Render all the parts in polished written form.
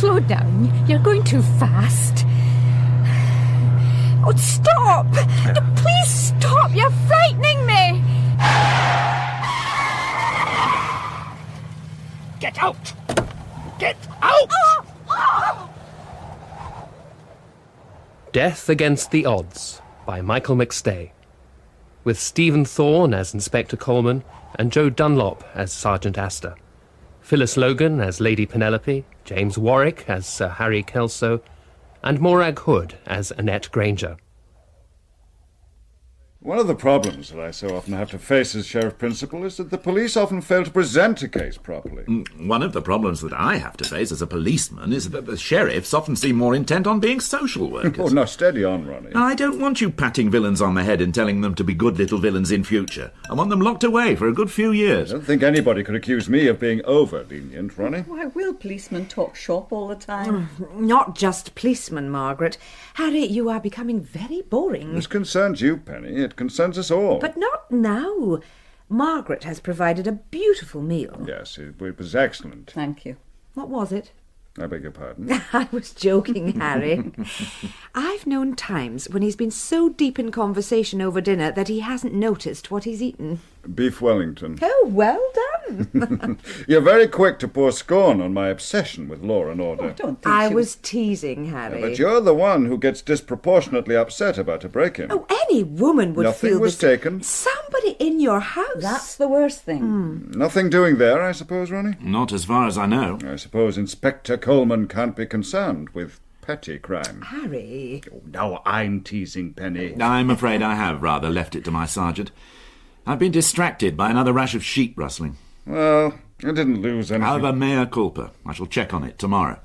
slow down. You're going too fast. Oh, stop! No, please stop! You're frightening me! Get out! Get out! Death Against the Odds by Michael McStay, with Stephen Thorne as Inspector Coleman and Joe Dunlop as Sergeant Astor, Phyllis Logan as Lady Penelope, James Warwick as Sir Harry Kelso, and Morag Hood as Annette Granger. One of the problems that I so often have to face as Sheriff Principal is that the police often fail to present a case properly. One of the problems that I have to face as a policeman is that the sheriffs often seem more intent on being social workers. Oh, no, steady on, Ronnie. I don't want you patting villains on the head and telling them to be good little villains in future. I want them locked away for a good few years. I don't think anybody could accuse me of being over-lenient, Ronnie. Why will policemen talk shop all the time? Not just policemen, Margaret. Harry, you are becoming very boring. This concerns you, Penny. It concerns us all. But not now. Margaret has provided a beautiful meal. Yes, it was excellent. Thank you. What was it? I beg your pardon? I was joking, Harry. I've known times when he's been so deep in conversation over dinner that he hasn't noticed what he's eaten. Beef Wellington. Oh, well done. You're very quick to pour scorn on my obsession with law and order. I don't think I she was teasing, Harry. But you're the one who gets disproportionately upset about a break-in. Oh, any woman would Nothing feel was this. taken. Somebody in your house. That's the worst thing. Nothing doing there, I suppose, Ronnie? Not as far as I know. I suppose Inspector Coleman can't be concerned with petty crime. Harry. Oh, now I'm teasing, Penny. I'm afraid I have rather left it to my sergeant. I've been distracted by another rash of sheep-rustling. Well, I didn't lose anything. However, mea culpa. I shall check on it tomorrow.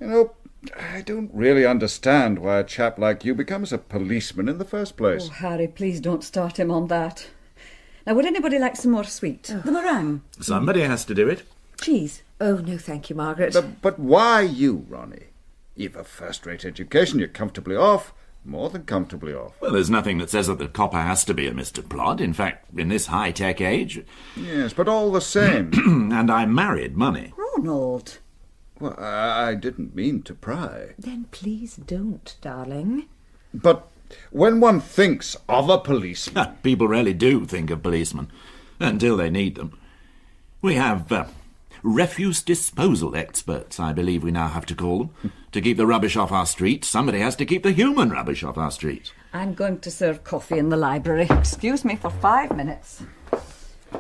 You know, I don't really understand why a chap like you becomes a policeman in the first place. Oh, Harry, please don't start him on that. Now, would anybody like some more sweet? The meringue. Somebody has to do it. Cheese. Oh, no, thank you, Margaret. But why you, Ronnie? You've a first-rate education, you're comfortably off. More than comfortably off. Well, there's nothing that says that the copper has to be a Mr. Plod. In fact, in this high-tech age... Yes, but all the same. And I married money. Ronald. Well, I didn't mean to pry. Then please don't, darling. But when one thinks of a policeman... People really do think of policemen, until they need them. We have refuse disposal experts, I believe we now have to call them. To keep the rubbish off our streets, somebody has to keep the human rubbish off our streets. I'm going to serve coffee in the library. Excuse me for 5 minutes.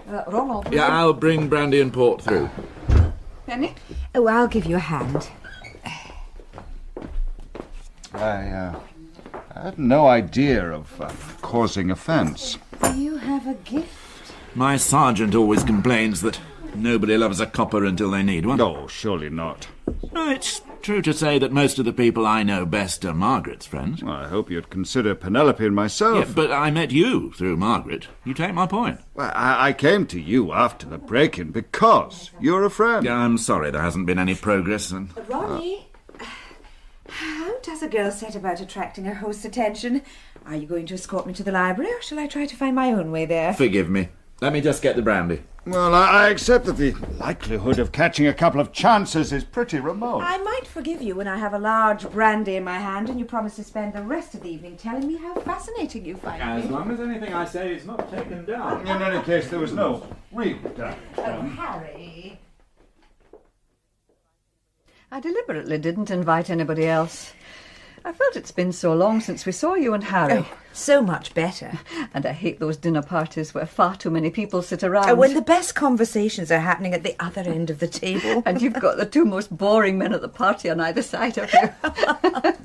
Ronald. Yeah, I'll bring brandy and port through. Penny? Oh, I'll give you a hand. I had no idea of causing offence. You have a gift. My sergeant always complains that nobody loves a copper until they need one. No, surely not. Oh, it's true to say that most of the people I know best are Margaret's friends. Well, I hope you'd consider Penelope and myself. Yeah, but I met you through Margaret. You take my point. Well, I came to you after the break-in because you're a friend. Yeah, I'm sorry there hasn't been any progress. And Ronnie, how does a girl set about attracting her host's attention? Are you going to escort me to the library, or shall I try to find my own way there? Forgive me. Let me just get the brandy. Well, I accept that the likelihood of catching a couple of chances is pretty remote. I might forgive you when I have a large brandy in my hand and you promise to spend the rest of the evening telling me how fascinating you find As me. long as anything I say is not taken down. In any case, there was no real damage Oh, done. Harry. I deliberately didn't invite anybody else. I felt it's been so long since we saw you and Harry. Oh, so much better. And I hate those dinner parties where far too many people sit around. Oh, when the best conversations are happening at the other end of the table. And you've got the two most boring men at the party on either side of you.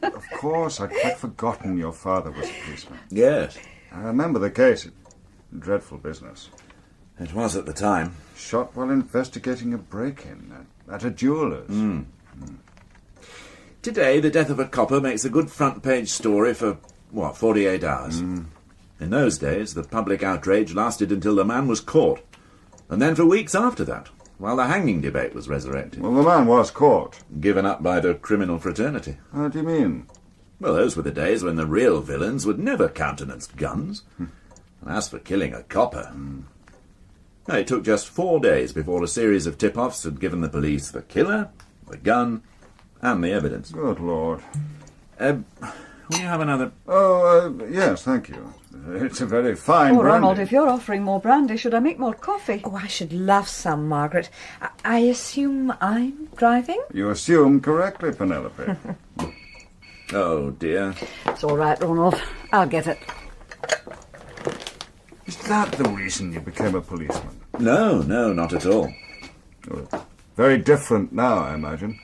Of course, I'd quite forgotten your father was a policeman. Yes. I remember the case. Dreadful business. It was at the time. Shot while investigating a break-in at a jeweller's. Today, the death of a copper makes a good front-page story for, 48 hours. In those days, the public outrage lasted until the man was caught. And then for weeks after that, while the hanging debate was resurrected. Well, the man was caught. Given up by the criminal fraternity. How do you mean? Well, those were the days when the real villains would never countenance guns. And as for killing a copper... It took just 4 days before a series of tip-offs had given the police the killer, the gun, And the evidence. Good Lord. Will you have another? Oh, yes, thank you. It's a very fine Oh, brandy. Ronald, if you're offering more brandy, should I make more coffee? Oh, I should love some, Margaret. I assume I'm driving? You assume correctly, Penelope. Oh, dear. It's all right, Ronald. I'll get it. Is that the reason you became a policeman? No, not at all. Oh, very different now, I imagine.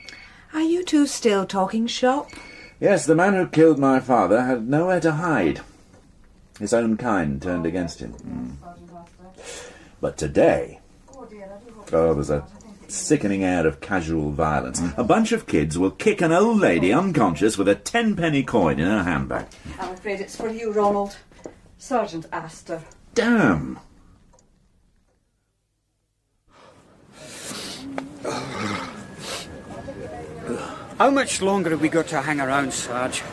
Are you two still talking shop? Yes, the man who killed my father had nowhere to hide. His own kind turned against him. But today... Oh, there's a sickening air of casual violence. A bunch of kids will kick an old lady unconscious with a 10-penny coin in her handbag. I'm afraid it's for you, Ronald. Sergeant Astor. Damn! How much longer have we got to hang around, Sarge?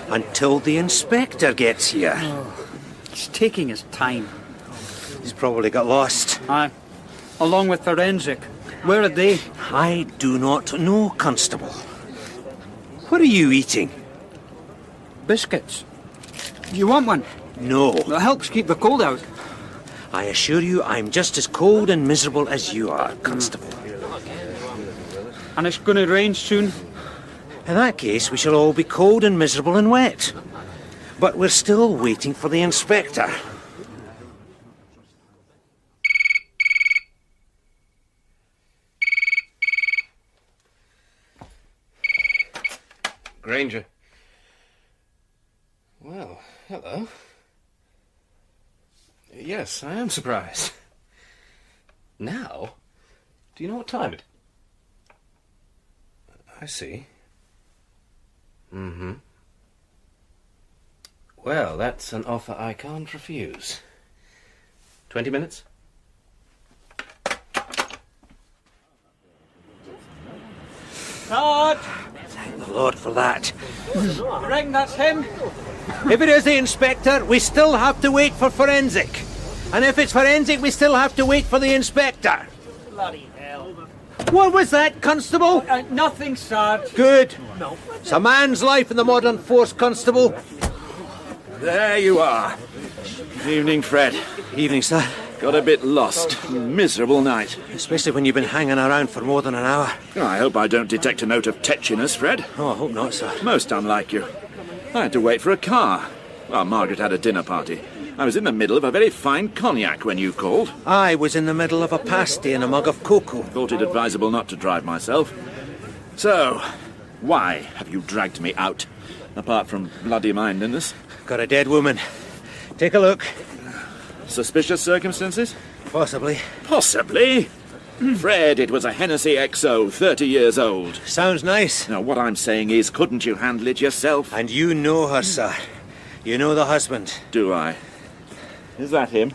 Until the inspector gets here. He's taking his time. He's probably got lost. Aye. Along with forensic. Where are they? I do not know, Constable. What are you eating? Biscuits. You want one? No. That helps keep the cold out. I assure you I'm just as cold and miserable as you are, Constable. And it's going to rain soon. In that case, we shall all be cold and miserable and wet. But we're still waiting for the inspector. Granger. Well, hello. Yes, I am surprised. Now? Do you know what time it? I see. Mm-hmm. Well, that's an offer I can't refuse. 20 minutes? Todd! Thank the Lord for that. You reckon that's him? If it is the inspector, we still have to wait for forensic. And if it's forensic, we still have to wait for the inspector. Bloody hell. What was that, Constable? Nothing, Sarge. Good. It's a man's life in the modern force, Constable. There you are. Evening, Fred. Evening, sir. Got a bit lost. Miserable night. Especially when you've been hanging around for more than an hour. I hope I don't detect a note of tetchiness, Fred. Oh, I hope not, sir. Most unlike you. I had to wait for a car. Well, Margaret had a dinner party. I was in the middle of a very fine cognac when you called. I was in the middle of a pasty and a mug of cocoa. Thought it advisable not to drive myself. So, why have you dragged me out? Apart from bloody mindedness. Got a dead woman. Take a look. Suspicious circumstances? Possibly. Possibly. Fred, it was a Hennessy XO, 30 years old. Sounds nice. Now, what I'm saying is, couldn't you handle it yourself? And you know her, sir. You know the husband. Do I? Is that him?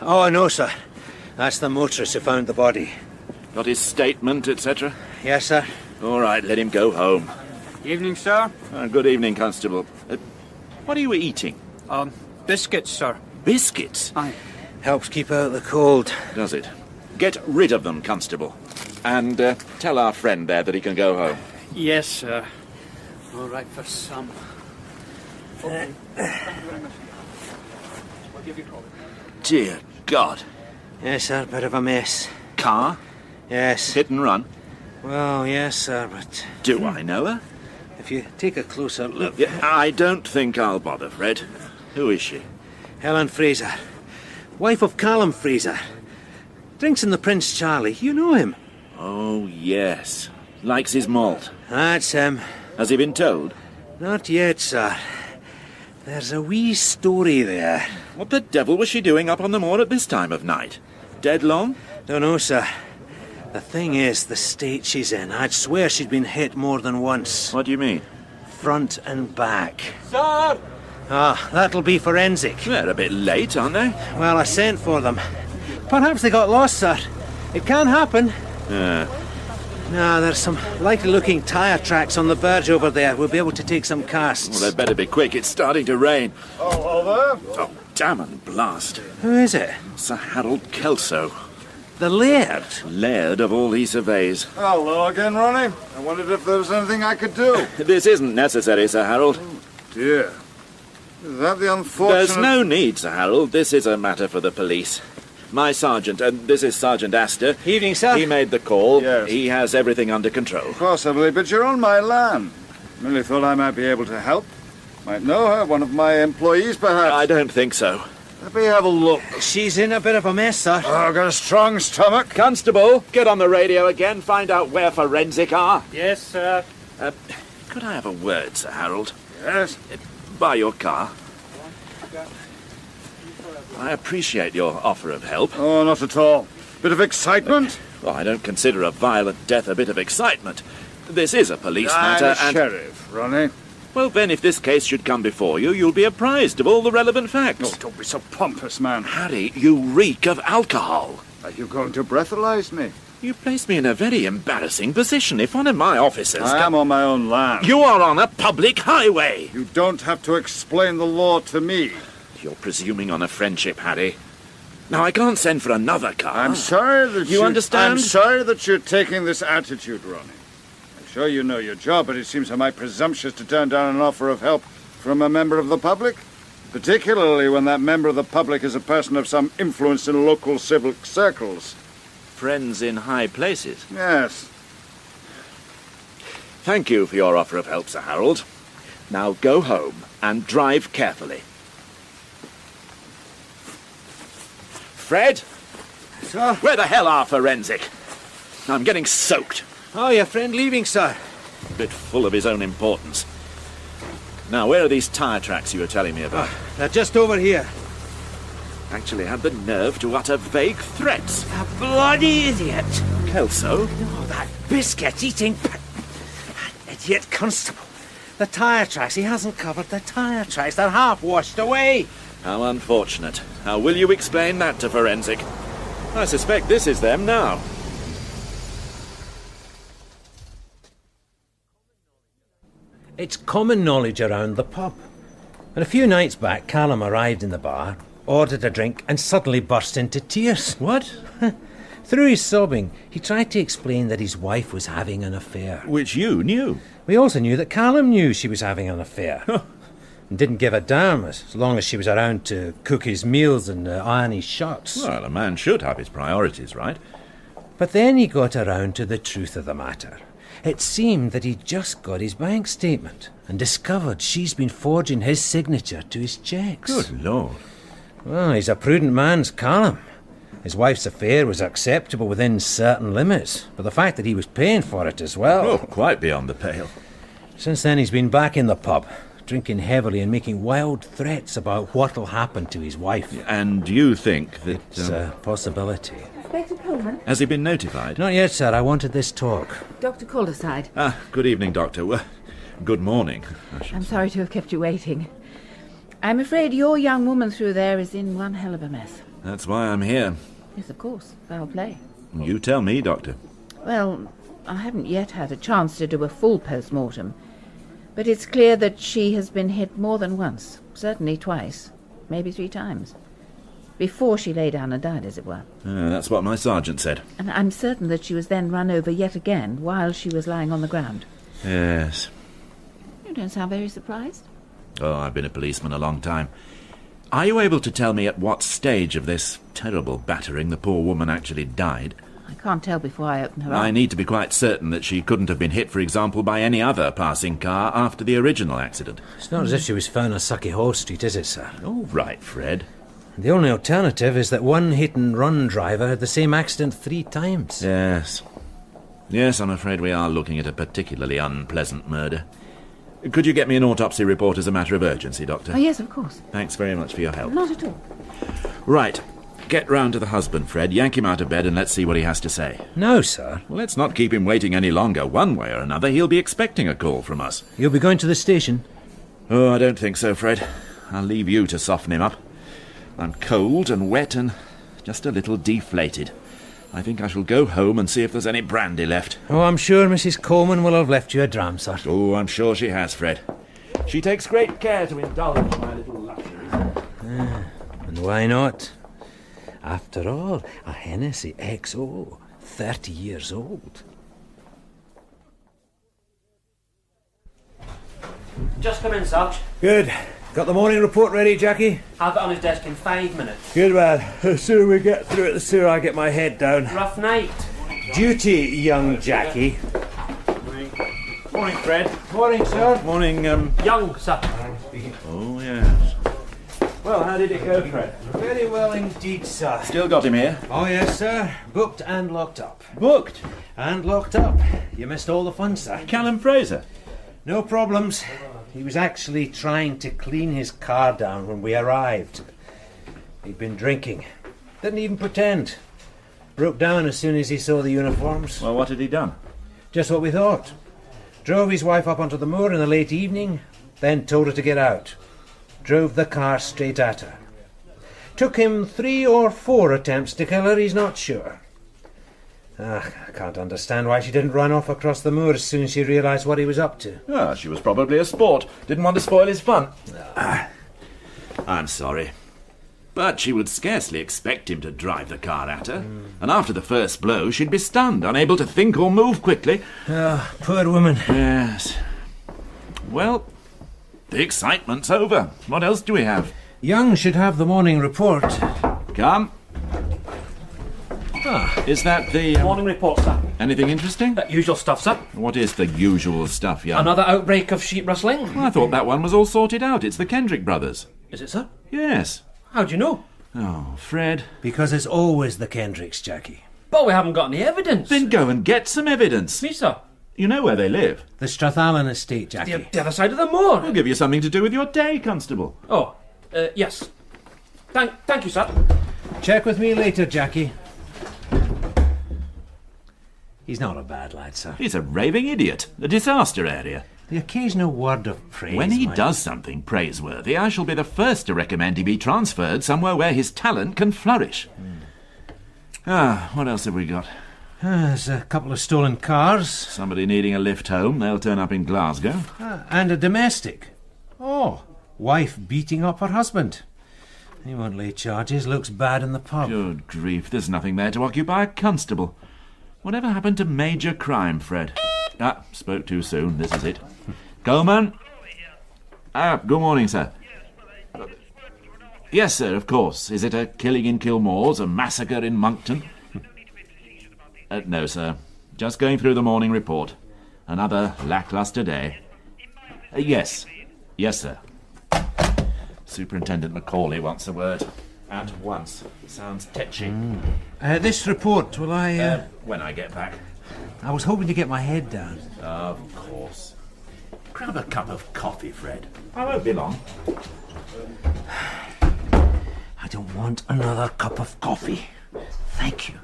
Oh, no, sir. That's the motorist who found the body. Got his statement, etc.? Yes, sir. All right, let him go home. Evening, sir. Good evening, Constable. What are you eating? Biscuits, sir. Biscuits? Aye. Helps keep out the cold. Does it? Get rid of them, Constable. And tell our friend there that he can go home. Yes, sir. All right for some. Dear God. Yes, sir. Bit of a mess. Car? Yes. Hit and run? Well, yes, sir, but Do I know her? if you take a closer look... Yeah, I don't think I'll bother, Fred. Who is she? Helen Fraser. Wife of Callum Fraser. Drinks in the Prince Charlie. You know him. Oh, yes. Likes his malt. That's him. Has he been told? Not yet, sir. There's a wee story there. What the devil was she doing up on the moor at this time of night? Dead long? Don't know, sir. The thing is, the state she's in, I'd swear she'd been hit more than once. What do you mean? Front and back. Sir! Ah, that'll be forensic. They're a bit late, aren't they? Well, I sent for them. Perhaps they got lost, sir. It can happen. Yeah. Now, there's some likely-looking tyre tracks on the verge over there. We'll be able to take some casts. Well, they'd better be quick. It's starting to rain. Oh, hello there. Oh, damn and blast. Who is it? Sir Harold Kelso. The laird. Laird of all he surveys. Hello again, Ronnie. I wondered if there was anything I could do. This isn't necessary, Sir Harold. Dear. Is that the unfortunate... There's no need, Sir Harold. This is a matter for the police. My sergeant, and this is Sergeant Astor. Evening, sir. He made the call. Yes. He has everything under control. Possibly, but you're on my land. Merely thought I might be able to help. Might know her, one of my employees, perhaps. I don't think so. Let me have a look. She's in a bit of a mess, sir. Oh, got a strong stomach. Constable, get on the radio again. Find out where forensic are. Yes, sir. Could I have a word, Sir Harold? Yes. By your car. I appreciate your offer of help. Oh, not at all. Bit of excitement? Well, I don't consider a violent death a bit of excitement. This is a police I'm matter, a and... sheriff, Ronnie. Well, then, if this case should come before you, you'll be apprised of all the relevant facts. Oh, don't be so pompous, man. Harry, you reek of alcohol. Are you going to breathalyze me? You place me in a very embarrassing position. If one of my officers... I am on my own land. You are on a public highway. You don't have to explain the law to me. You're presuming on a friendship, Harry. Now, I can't send for another car. I'm sorry that You understand? I'm sorry that you're taking this attitude, Ronnie. I'm sure you know your job, but it seems a mite presumptuous to turn down an offer of help from a member of the public, particularly when that member of the public is a person of some influence in local civic circles. Friends in high places. Yes. Thank you for your offer of help, Sir Harold. Now go home and drive carefully. Fred? Sir? Where the hell are forensic? I'm getting soaked. Oh, your friend leaving, sir. A bit full of his own importance. Now, where are these tyre tracks you were telling me about? They're just over here. Actually had the nerve to utter vague threats. A bloody idiot. Kelso? Oh, that biscuit-eating... idiot constable. The tyre tracks. He hasn't covered the tyre tracks. They're half washed away. How unfortunate. How will you explain that to forensic? I suspect this is them now. It's common knowledge around the pub. And a few nights back, Callum arrived in the bar, ordered a drink, and suddenly burst into tears. What? Through his sobbing, he tried to explain that his wife was having an affair. Which you knew. We also knew that Callum knew she was having an affair. And didn't give a damn as long as she was around to cook his meals and iron his shirts. Well, a man should have his priorities, right? But then he got around to the truth of the matter. It seemed that he'd just got his bank statement and discovered she's been forging his signature to his cheques. Good Lord. Well, he's a prudent man's Callum. His wife's affair was acceptable within certain limits, but the fact that he was paying for it as well... Oh, quite beyond the pale. Since then he's been back in the pub, drinking heavily and making wild threats about what'll happen to his wife. And you think that... It's a possibility. Inspector Coleman? Has he been notified? Not yet, sir. I wanted this talk. Dr. Calderside. Good evening, Doctor. Good morning. I'm sorry to have kept you waiting. I'm afraid your young woman through there is in one hell of a mess. That's why I'm here. Yes, of course. Foul play. You tell me, Doctor. Well, I haven't yet had a chance to do a full post-mortem, but it's clear that she has been hit more than once, certainly twice, maybe 3 times, before she lay down and died, as it were. That's what my sergeant said. And I'm certain that she was then run over yet again while she was lying on the ground. Yes. You don't sound very surprised. Oh, I've been a policeman a long time. Are you able to tell me at what stage of this terrible battering the poor woman actually died? I can't tell before I open her I up. need to be quite certain that she couldn't have been hit, for example, by any other passing car after the original accident. It's not as if she was found on Suckyhole Street, is it, sir? All right, Fred. The only alternative is that one hit-and-run driver had the same accident 3 times. Yes. Yes, I'm afraid we are looking at a particularly unpleasant murder. Could you get me an autopsy report as a matter of urgency, Doctor? Oh, yes, of course. Thanks very much for your help. Not at all. Right. Get round to the husband, Fred. Yank him out of bed and let's see what he has to say. No, sir. Well, let's not keep him waiting any longer. One way or another, he'll be expecting a call from us. You'll be going to the station? Oh, I don't think so, Fred. I'll leave you to soften him up. I'm cold and wet and just a little deflated. I think I shall go home and see if there's any brandy left. Oh, I'm sure Mrs. Coleman will have left you a dram, sir. Oh, I'm sure she has, Fred. She takes great care to indulge my little luxuries. And why not? After all, a Hennessy XO, 30 years old. Just come in, Sarge. Good. Got the morning report ready, Jackie? Have it on his desk in 5 minutes. Good, man. The sooner we get through it, the sooner I get my head down. Rough night. Duty, young Jackie. Morning, Fred. Morning, sir. Morning, Young, sir. Oh, yes. Well, how did it go, Fred? Very well indeed, sir. Still got him here. Oh, yes, sir. Booked and locked up. Booked. And locked up. You missed all the fun, sir. Callum Fraser. No problems. He was actually trying to clean his car down when we arrived. He'd been drinking. Didn't even pretend. Broke down as soon as he saw the uniforms. Well, what had he done? Just what we thought. Drove his wife up onto the moor in the late evening, then told her to get out. Drove the car straight at her. Took him 3 or 4 attempts to kill her, he's not sure. I can't understand why she didn't run off across the moor as soon as she realised what he was up to. Ah, she was probably a sport. Didn't want to spoil his fun. I'm sorry. But she would scarcely expect him to drive the car at her. And after the first blow, she'd be stunned, unable to think or move quickly. Poor woman. Yes. Well, the excitement's over. What else do we have? Young should have the morning report. Come. Is that the... Morning report, sir. anything interesting? Usual stuff, sir. What is the usual stuff, Young? Another outbreak of sheep-rustling. I thought that one was all sorted out. It's the Kendrick brothers. Is it, sir? Yes. How do you know? Oh, Fred. Because it's always the Kendricks, Jackie. But we haven't got any evidence. Then go and get some evidence. Me, sir. You know where they live. The Strathallan estate, Jackie. The other side of the moor. We'll give you something to do with your day, Constable. Oh, yes. Thank you, sir. Check with me later, Jackie. He's not a bad lad, sir. He's a raving idiot. A disaster area. The occasional word of praise. When he might- does something praiseworthy, I shall be the first to recommend he be transferred somewhere where his talent can flourish. What else have we got? There's a couple of stolen cars. Somebody needing a lift home. They'll turn up in Glasgow. And a domestic. Oh, wife beating up her husband. He won't lay charges. Looks bad in the pub. Good grief, there's nothing there to occupy a constable. Whatever happened to major crime, Fred? Spoke too soon. This is it. Coleman? Good morning, sir. Yes, sir, of course. Is it a killing in Kilmore's, a massacre in Monkton? No, sir. Just going through the morning report. Another lacklustre day. Yes. Yes, sir. Superintendent Macaulay wants a word. At once. Sounds tetchy. This report, will I... When I get back. I was hoping to get my head down. Of course. Grab a cup of coffee, Fred. I won't be long. I don't want another cup of coffee. Thank you.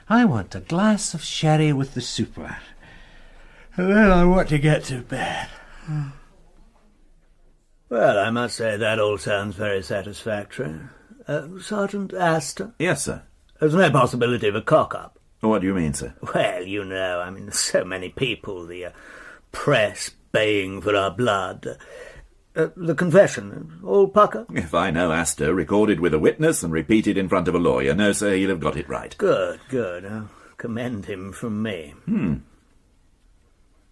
I want a glass of sherry with the super. And then I want to get to bed. Well, I must say that all sounds very satisfactory. Sergeant Astor? Yes, sir. There's no possibility of a cock-up. What do you mean, sir? Well, you know, I mean, so many people, the press baying for our blood. The confession, all pucker? If I know Astor, recorded with a witness and repeated in front of a lawyer, no, sir, he'll have got it right. Good, good. I'll commend him from me.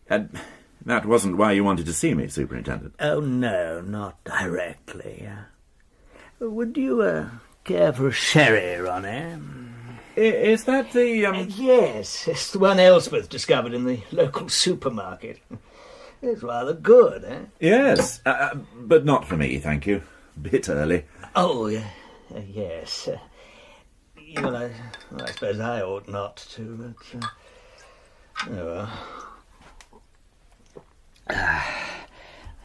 And that wasn't why you wanted to see me, Superintendent. Oh, no, not directly. Would you care for a sherry, Ronnie? Is that the, Yes, it's the one Ellsworth discovered in the local supermarket. It's rather good, eh? Yes, but not for me, thank you. Bit early. Oh, yes. Well, I suppose I ought not to, but... oh, well.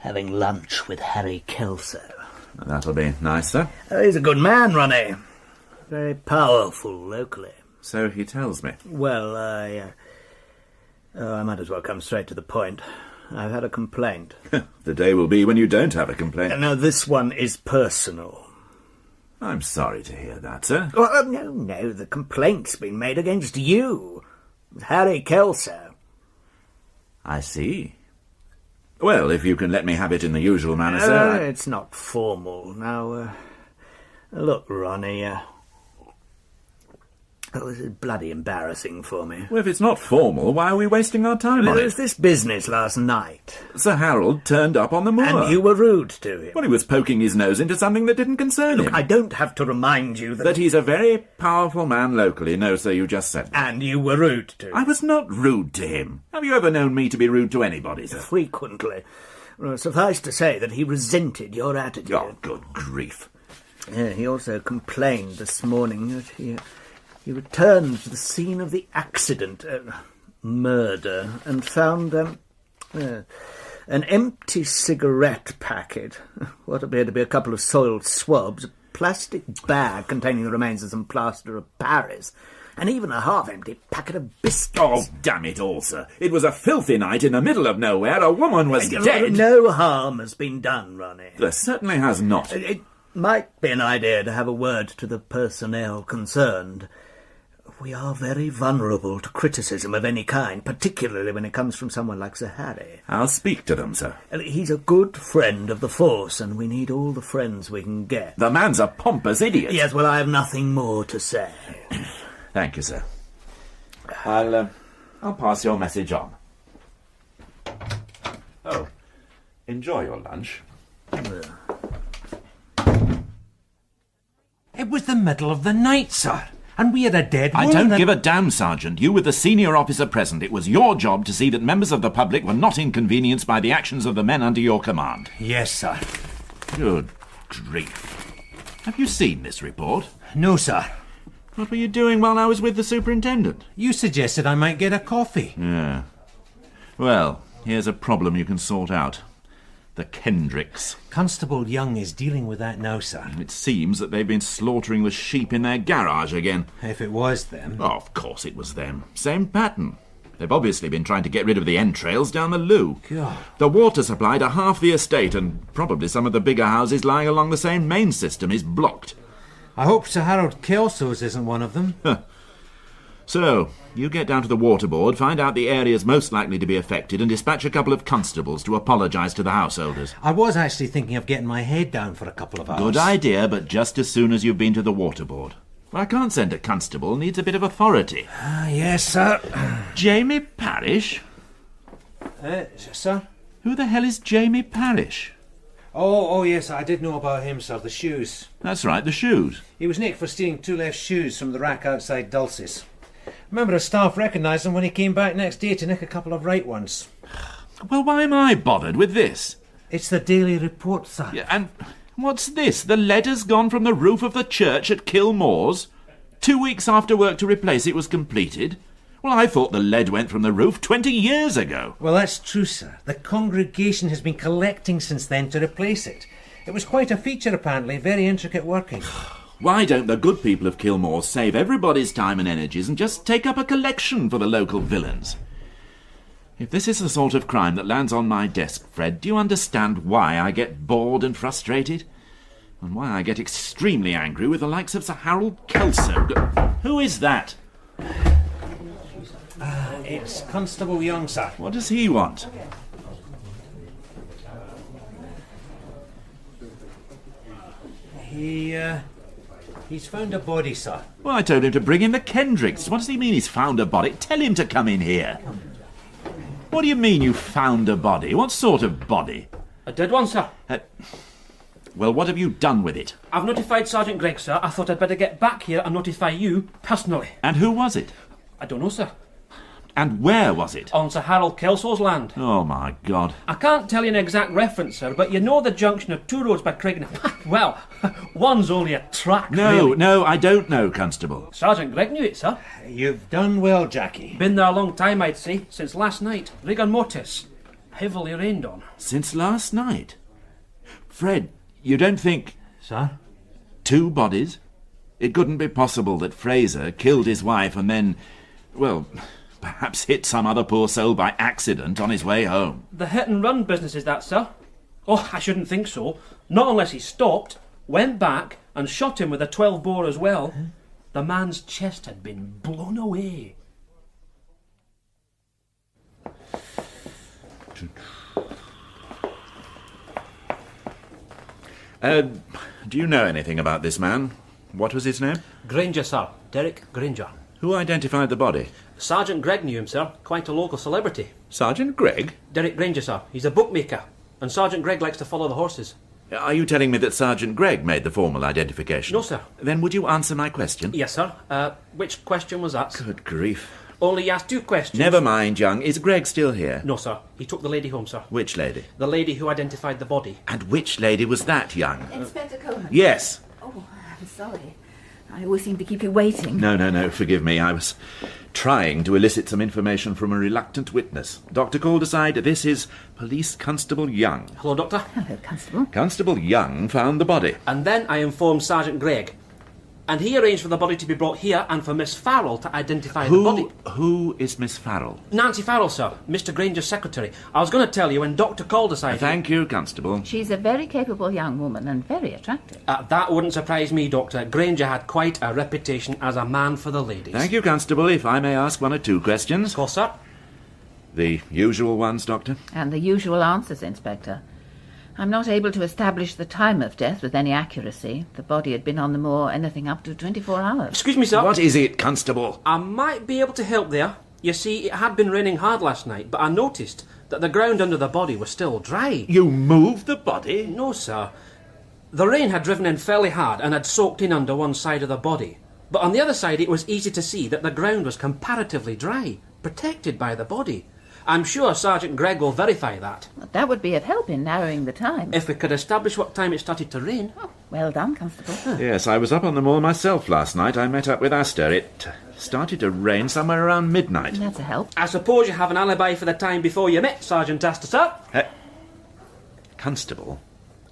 Having lunch with Harry Kelso. That'll be nice, sir. He's a good man, Ronnie. Very powerful locally. So he tells me. Well, I might as well come straight to the point. I've had a complaint. The day will be when you don't have a complaint. Now, this one is personal. I'm sorry to hear that, sir. Well, no, the complaint's been made against you. Harry Kelso. I see. Well, if you can let me have it in the usual manner, sir. It's not formal. Now, look, Ronnie, Oh, this is bloody embarrassing for me. Well, if it's not formal, why are we wasting our time on There it? was this business last night, Sir Harold turned up on the moor. and you were rude to him. Well, he was poking his nose into something that didn't concern him. I don't have to remind you That he's a very powerful man locally. No, sir, you just said that. And you were rude to him. I was not rude to him. Have you ever known me to be rude to anybody, sir? Frequently. Well, suffice to say that he resented your attitude. Oh, good grief. Yeah, he also complained this morning that he returned to the scene of the accident, murder, and found an empty cigarette packet, what appeared to be a couple of soiled swabs, a plastic bag containing the remains of some plaster of Paris, and even a half-empty packet of biscuits. Oh, damn it all, sir. It was a filthy night in the middle of nowhere. A woman was dead. No harm has been done, Ronnie. There certainly has not. It might be an idea to have a word to the personnel concerned. We are very vulnerable to criticism of any kind, particularly when it comes from someone like Sir Harry. I'll speak to them, sir. He's a good friend of the force, and we need all the friends we can get. The man's a pompous idiot. Yes, well, I have nothing more to say. Thank you, sir. I'll pass your message on. Oh, enjoy your lunch. It was the middle of the night, sir, and we had a dead I woman. don't give a damn, Sergeant. You were the senior officer present. It was your job to see that members of the public were not inconvenienced by the actions of the men under your command. Yes, sir. Good grief. Have you seen this report? No, sir. What were you doing while I was with the superintendent? You suggested I might get a coffee. Yeah. Well, here's a problem you can sort out. The Kendricks. Constable Young is dealing with that now, sir. It seems that they've been slaughtering the sheep in their garage again. If it was them. Oh, of course it was them. Same pattern. They've obviously been trying to get rid of the entrails down the loo. God. The water supply to half the estate, and probably some of the bigger houses lying along the same main system, is blocked. I hope Sir Harold Kelsos isn't one of them. So, you get down to the water board, find out the areas most likely to be affected, and dispatch a couple of constables to apologise to the householders. I was actually thinking of getting my head down for a couple of hours. Good idea, but just as soon as you've been to the water board. I can't send a constable, needs a bit of authority. Yes, sir. Jamie Parish? Sir? Who the hell is Jamie Parish? Oh, yes, I did know about him, sir. The shoes. That's right, the shoes. He was nicked for stealing 2 left shoes from the rack outside Dulce's. Remember, a staff recognised him when he came back next day to nick a couple of right ones. Well, why am I bothered with this? It's the Daily Report, sir. Yeah, and what's this? The lead has gone from the roof of the church at Kilmore's? 2 weeks after work to replace it was completed? Well, I thought the lead went from the roof 20 years ago. Well, that's true, sir. The congregation has been collecting since then to replace it. It was quite a feature, apparently. Very intricate working. Why don't the good people of Kilmore save everybody's time and energies and just take up a collection for the local villains? If this is the sort of crime that lands on my desk, Fred, do you understand why I get bored and frustrated? And why I get extremely angry with the likes of Sir Harold Kelso? Who is that? It's Constable Young, sir. What does he want? He's found a body, sir. Well, I told him to bring in the Kendricks. What does he mean he's found a body? Tell him to come in here. What do you mean you found a body? What sort of body? A dead one, sir. Well, what have you done with it? I've notified Sergeant Gregg, sir. I thought I'd better get back here and notify you personally. And who was it? I don't know, sir. And where was it? On Sir Harold Kelso's land. Oh, my God. I can't tell you an exact reference, sir, but you know the junction of 2 roads by Craig. Well, one's only a track, really. No, I don't know, Constable. Sergeant Gregg knew it, sir. You've done well, Jackie. Been there a long time, I'd say, since last night. Rigor mortis. Heavily rained on. Since last night? Fred, you don't think... Sir? 2 bodies? It couldn't be possible that Fraser killed his wife and then, well, perhaps hit some other poor soul by accident on his way home. The hit-and-run business is that, sir? Oh, I shouldn't think so. Not unless he stopped, went back, and shot him with a 12-bore as well. Huh? The man's chest had been blown away. Do you know anything about this man? What was his name? Granger, sir. Derek Granger. Who identified the body? Sergeant Gregg knew him, sir. Quite a local celebrity. Sergeant Gregg? Derek Granger, sir. He's a bookmaker. And Sergeant Gregg likes to follow the horses. Are you telling me that Sergeant Gregg made the formal identification? No, sir. Then would you answer my question? Yes, sir. Which question was that? Good grief. Only asked 2 questions. Never mind, young. Is Gregg still here? No, sir. He took the lady home, sir. Which lady? The lady who identified the body. And which lady was that, young? Inspector Coleman. Yes. Oh, I'm sorry. I always seem to keep you waiting. No, forgive me. I was trying to elicit some information from a reluctant witness. Dr. Calderside, this is Police Constable Young. Hello, Doctor. Hello, Constable. Constable Young found the body. And then I informed Sergeant Gregg. And he arranged for the body to be brought here and for Miss Farrell to identify the body. Who is Miss Farrell? Nancy Farrell, sir. Mr. Granger's secretary. I was going to tell you when Dr. Calderside... Thank you, Constable. She's a very capable young woman and very attractive. That wouldn't surprise me, Doctor. Granger had quite a reputation as a man for the ladies. Thank you, Constable. If I may ask 1 or 2 questions. Of course, sir. The usual ones, Doctor? And the usual answers, Inspector. I'm not able to establish the time of death with any accuracy. The body had been on the moor anything up to 24 hours. Excuse me, sir. What is it, Constable? I might be able to help there. You see, it had been raining hard last night, but I noticed that the ground under the body was still dry. You moved the body? No, sir. The rain had driven in fairly hard and had soaked in under one side of the body. But on the other side, it was easy to see that the ground was comparatively dry, protected by the body. I'm sure Sergeant Gregg will verify that. That would be of help in narrowing the time. If we could establish what time it started to rain. Oh, well done, Constable. Yes, I was up on the moor myself last night. I met up with Astor. It started to rain somewhere around midnight. That's a help. I suppose you have an alibi for the time before you met Sergeant Astor, sir? Constable,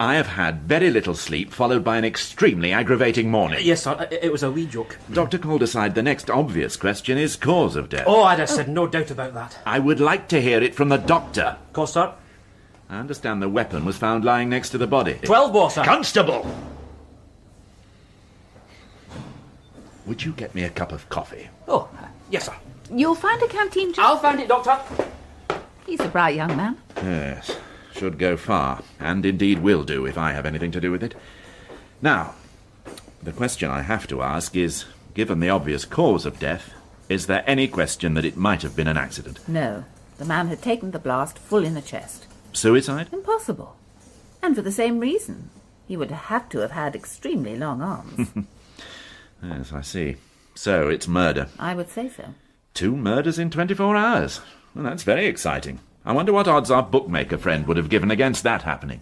I have had very little sleep, followed by an extremely aggravating morning. Yes, sir. It was a wee joke. Dr. Calderside, the next obvious question is cause of death. Oh, I'd have said no doubt about that. I would like to hear it from the doctor. Of course, sir. I understand the weapon was found lying next to the body. 12 bore, sir. Constable! Would you get me a cup of coffee? Oh, yes, sir. You'll find a canteen just... I'll find it, Doctor. He's a bright young man. Yes, should go far, and indeed will do if I have anything to do with it. Now, the question I have to ask is, given the obvious cause of death, is there any question that it might have been an accident? No. The man had taken the blast full in the chest. Suicide? Impossible. And for the same reason. He would have to have had extremely long arms. Yes, I see. So it's murder. I would say so. 2 murders in 24 hours. Well, that's very exciting. I wonder what odds our bookmaker friend would have given against that happening.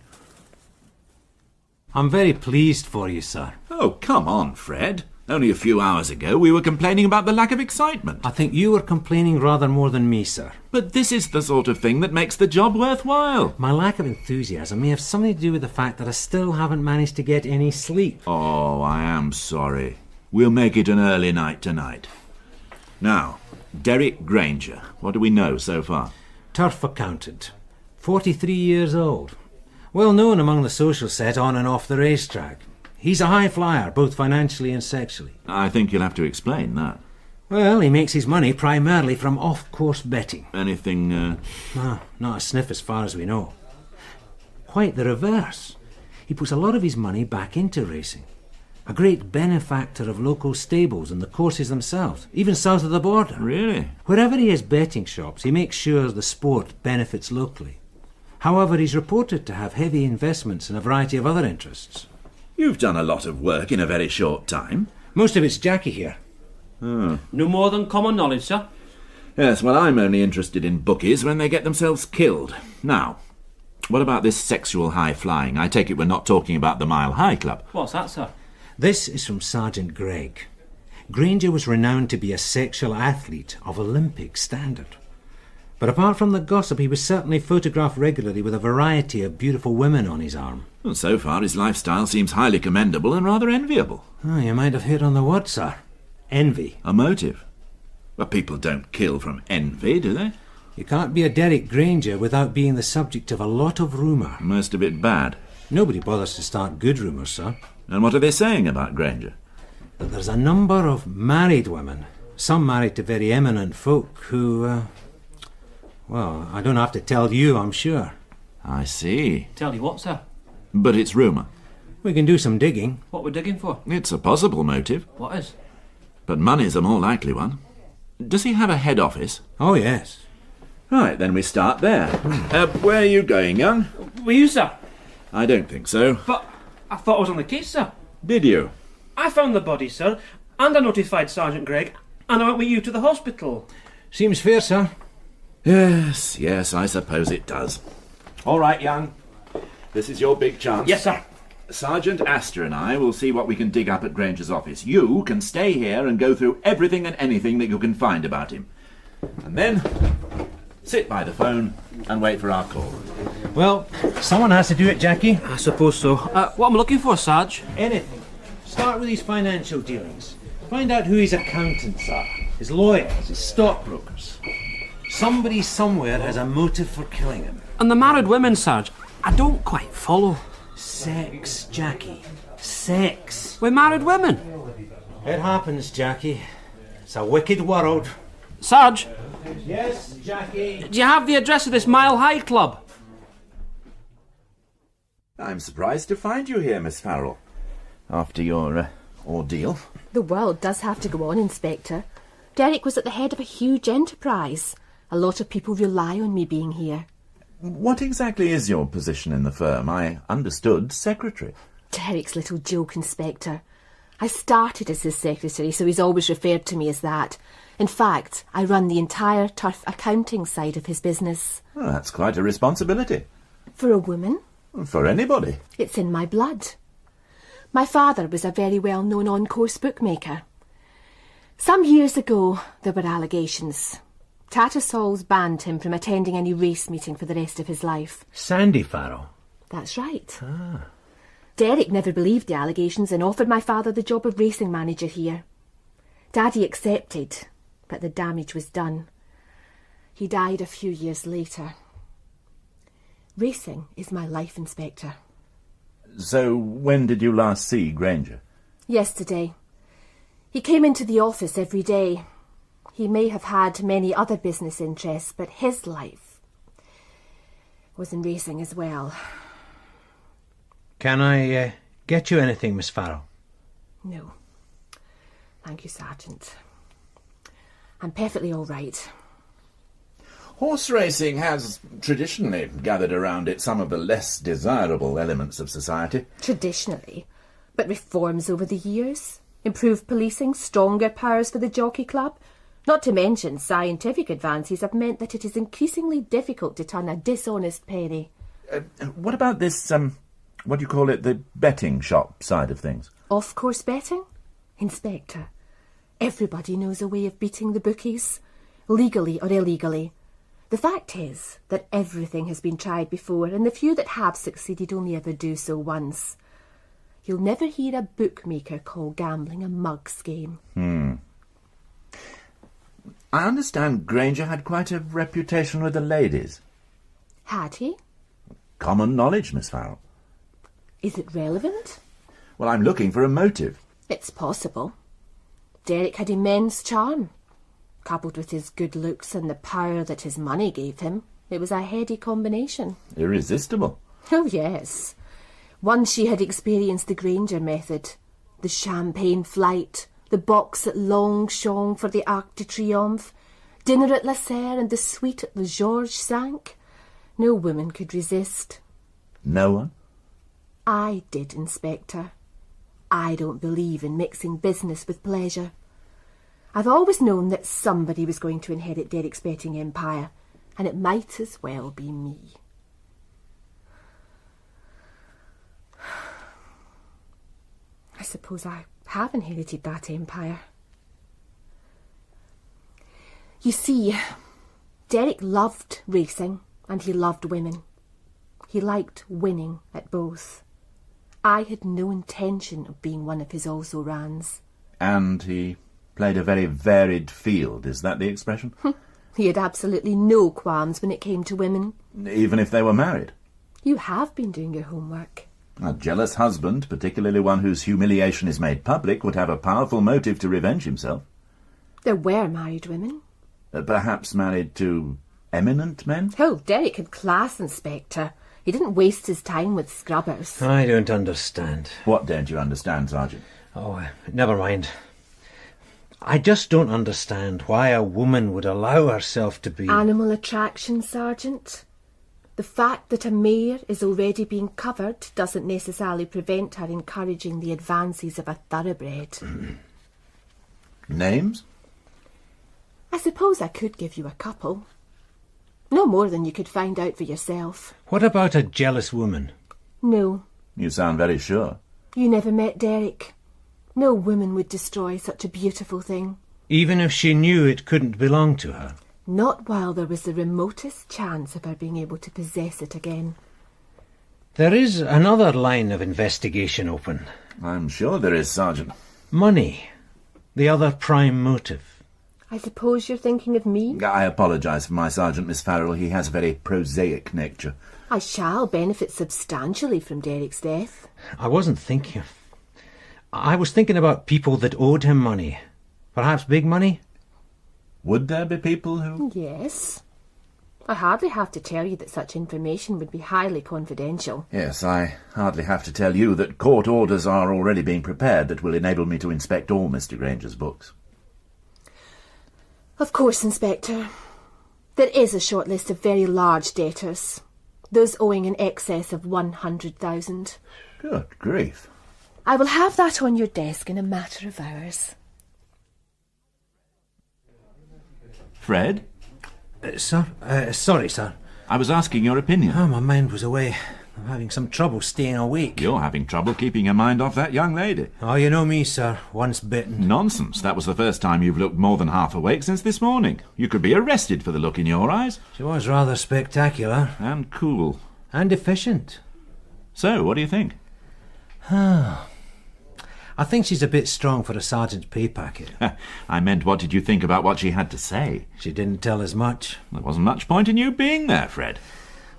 I'm very pleased for you, sir. Oh, come on, Fred. Only a few hours ago we were complaining about the lack of excitement. I think you were complaining rather more than me, sir. But this is the sort of thing that makes the job worthwhile. My lack of enthusiasm may have something to do with the fact that I still haven't managed to get any sleep. Oh, I am sorry. We'll make it an early night tonight. Now, Derek Granger. What do we know so far? Turf accountant. 43 years old. Well known among the social set on and off the racetrack. He's a high flyer, both financially and sexually. I think you'll have to explain that. Well, he makes his money primarily from off-course betting. Anything, Not a sniff as far as we know. Quite the reverse. He puts a lot of his money back into racing. A great benefactor of local stables and the courses themselves, even south of the border. Really? Wherever he has betting shops, he makes sure the sport benefits locally. However, he's reported to have heavy investments in a variety of other interests. You've done a lot of work in a very short time. Most of it's Jackie here. Oh. No more than common knowledge, sir. Yes, well, I'm only interested in bookies when they get themselves killed. Now, what about this sexual high-flying? I take it we're not talking about the Mile High Club. What's that, sir? This is from Sergeant Gregg. Granger was renowned to be a sexual athlete of Olympic standard. But apart from the gossip, he was certainly photographed regularly with a variety of beautiful women on his arm. Well, so far his lifestyle seems highly commendable and rather enviable. Oh, you might have hit on the word, sir. Envy. A motive? Well, people don't kill from envy, do they? You can't be a Derek Granger without being the subject of a lot of rumour. Most of it bad. Nobody bothers to start good rumours, sir. And what are they saying about Granger? That there's a number of married women, some married to very eminent folk who, well, I don't have to tell you, I'm sure. I see. Tell you what, sir? But it's rumour. We can do some digging. What we're digging for? It's a possible motive, What is? but money's a more likely one. Does he have a head office? Oh, yes. Right, then we start there. Where are you going, young? With you, sir. I don't think so. But I thought I was on the case, sir. Did you? I found the body, sir, and I notified Sergeant Gregg, and I went with you to the hospital. Seems fair, sir. Yes, I suppose it does. All right, young. This is your big chance. Yes, sir. Sergeant Astor and I will see what we can dig up at Granger's office. You can stay here and go through everything and anything that you can find about him. And then sit by the phone and wait for our call. Well, someone has to do it, Jackie. I suppose so. What am I looking for, Sarge? Anything. Start with his financial dealings. Find out who his accountants are, his lawyers, his stockbrokers. Somebody somewhere has a motive for killing him. And the married women, Sarge, I don't quite follow. Sex, Jackie. Sex. With married women? It happens, Jackie. It's a wicked world. Sarge, Yes, Jackie. do you have the address of this Mile High Club? I'm surprised to find you here, Miss Farrell. After your ordeal. The world does have to go on, Inspector. Derek was at the head of a huge enterprise. A lot of people rely on me being here. What exactly is your position in the firm? I understood secretary. Derek's little joke, Inspector. I started as his secretary, so he's always referred to me as that. In fact, I run the entire turf accounting side of his business. Well, that's quite a responsibility. For a woman, For anybody. it's in my blood. My father was a very well-known on-course bookmaker. Some years ago, there were allegations. Tattersall's banned him from attending any race meeting for the rest of his life. Sandy Farrell. That's right. Derek never believed the allegations and offered my father the job of racing manager here. Daddy accepted, but the damage was done. He died a few years later. Racing is my life, Inspector. So when did you last see Granger? Yesterday. He came into the office every day. He may have had many other business interests, but his life was in racing as well. Can I get you anything, Miss Farrell? No. Thank you, Sergeant. I'm perfectly all right. Horse racing has traditionally gathered around it some of the less desirable elements of society. Traditionally. But reforms over the years. Improved policing, stronger powers for the jockey club. Not to mention scientific advances have meant that it is increasingly difficult to turn a dishonest penny. What about this, what do you call it, the betting shop side of things? Off-course betting? Inspector, everybody knows a way of beating the bookies, legally or illegally. The fact is that everything has been tried before, and the few that have succeeded only ever do so once. You'll never hear a bookmaker call gambling a mug's game. I understand Granger had quite a reputation with the ladies. Had he? Common knowledge, Miss Farrell. Is it relevant? Well, I'm looking for a motive. It's possible. Derek had immense charm. Coupled with his good looks and the power that his money gave him, it was a heady combination. Irresistible. Oh, yes. Once she had experienced the Granger method, the champagne flight, the box at Longchamp for the Arc de Triomphe, dinner at La Serre and the suite at the Georges V. No woman could resist. No one? I did, Inspector. I don't believe in mixing business with pleasure. I've always known that somebody was going to inherit Derek's betting empire, and it might as well be me. I suppose I have inherited that empire. You see, Derek loved racing and he loved women. He liked winning at both. I had no intention of being one of his also-rans. And he played a very varied field, is that the expression? He had absolutely no qualms when it came to women. Even if they were married? You have been doing your homework. A jealous husband, particularly one whose humiliation is made public, would have a powerful motive to revenge himself. There were married women. Perhaps married to eminent men? Oh, Derek had class, Inspector. He didn't waste his time with scrubbers. I don't understand. What don't you understand, Sergeant? Oh, never mind. I just don't understand why a woman would allow herself to be... Animal attraction, Sergeant. The fact that a mare is already being covered doesn't necessarily prevent her encouraging the advances of a thoroughbred. Names? I suppose I could give you a couple. No more than you could find out for yourself. What about a jealous woman? No. You sound very sure. You never met Derek. No woman would destroy such a beautiful thing. Even if she knew it couldn't belong to her? Not while there was the remotest chance of her being able to possess it again. There is another line of investigation open. I'm sure there is, Sergeant. Money. The other prime motive. I suppose you're thinking of me? I apologise for my Sergeant, Miss Farrell. He has a very prosaic nature. I shall benefit substantially from Derek's death. I wasn't thinking of... I was thinking about people that owed him money. Perhaps big money? Would there be people who... Yes. I hardly have to tell you that such information would be highly confidential. Yes, I hardly have to tell you that court orders are already being prepared that will enable me to inspect all Mr. Granger's books. Of course, Inspector. There is a short list of very large debtors. Those owing in excess of 100,000. Good grief. I will have that on your desk in a matter of hours. Fred? Sir? Sorry, sir. I was asking your opinion. Oh, my mind was away. I'm having some trouble staying awake. You're having trouble keeping your mind off that young lady. Oh, you know me, sir. Once bitten. Nonsense. That was the first time you've looked more than half awake since this morning. You could be arrested for the look in your eyes. She was rather spectacular. And cool. And efficient. So, what do you think? I think she's a bit strong for a sergeant's pay packet. I meant, what did you think about what she had to say? She didn't tell us much. There wasn't much point in you being there, Fred.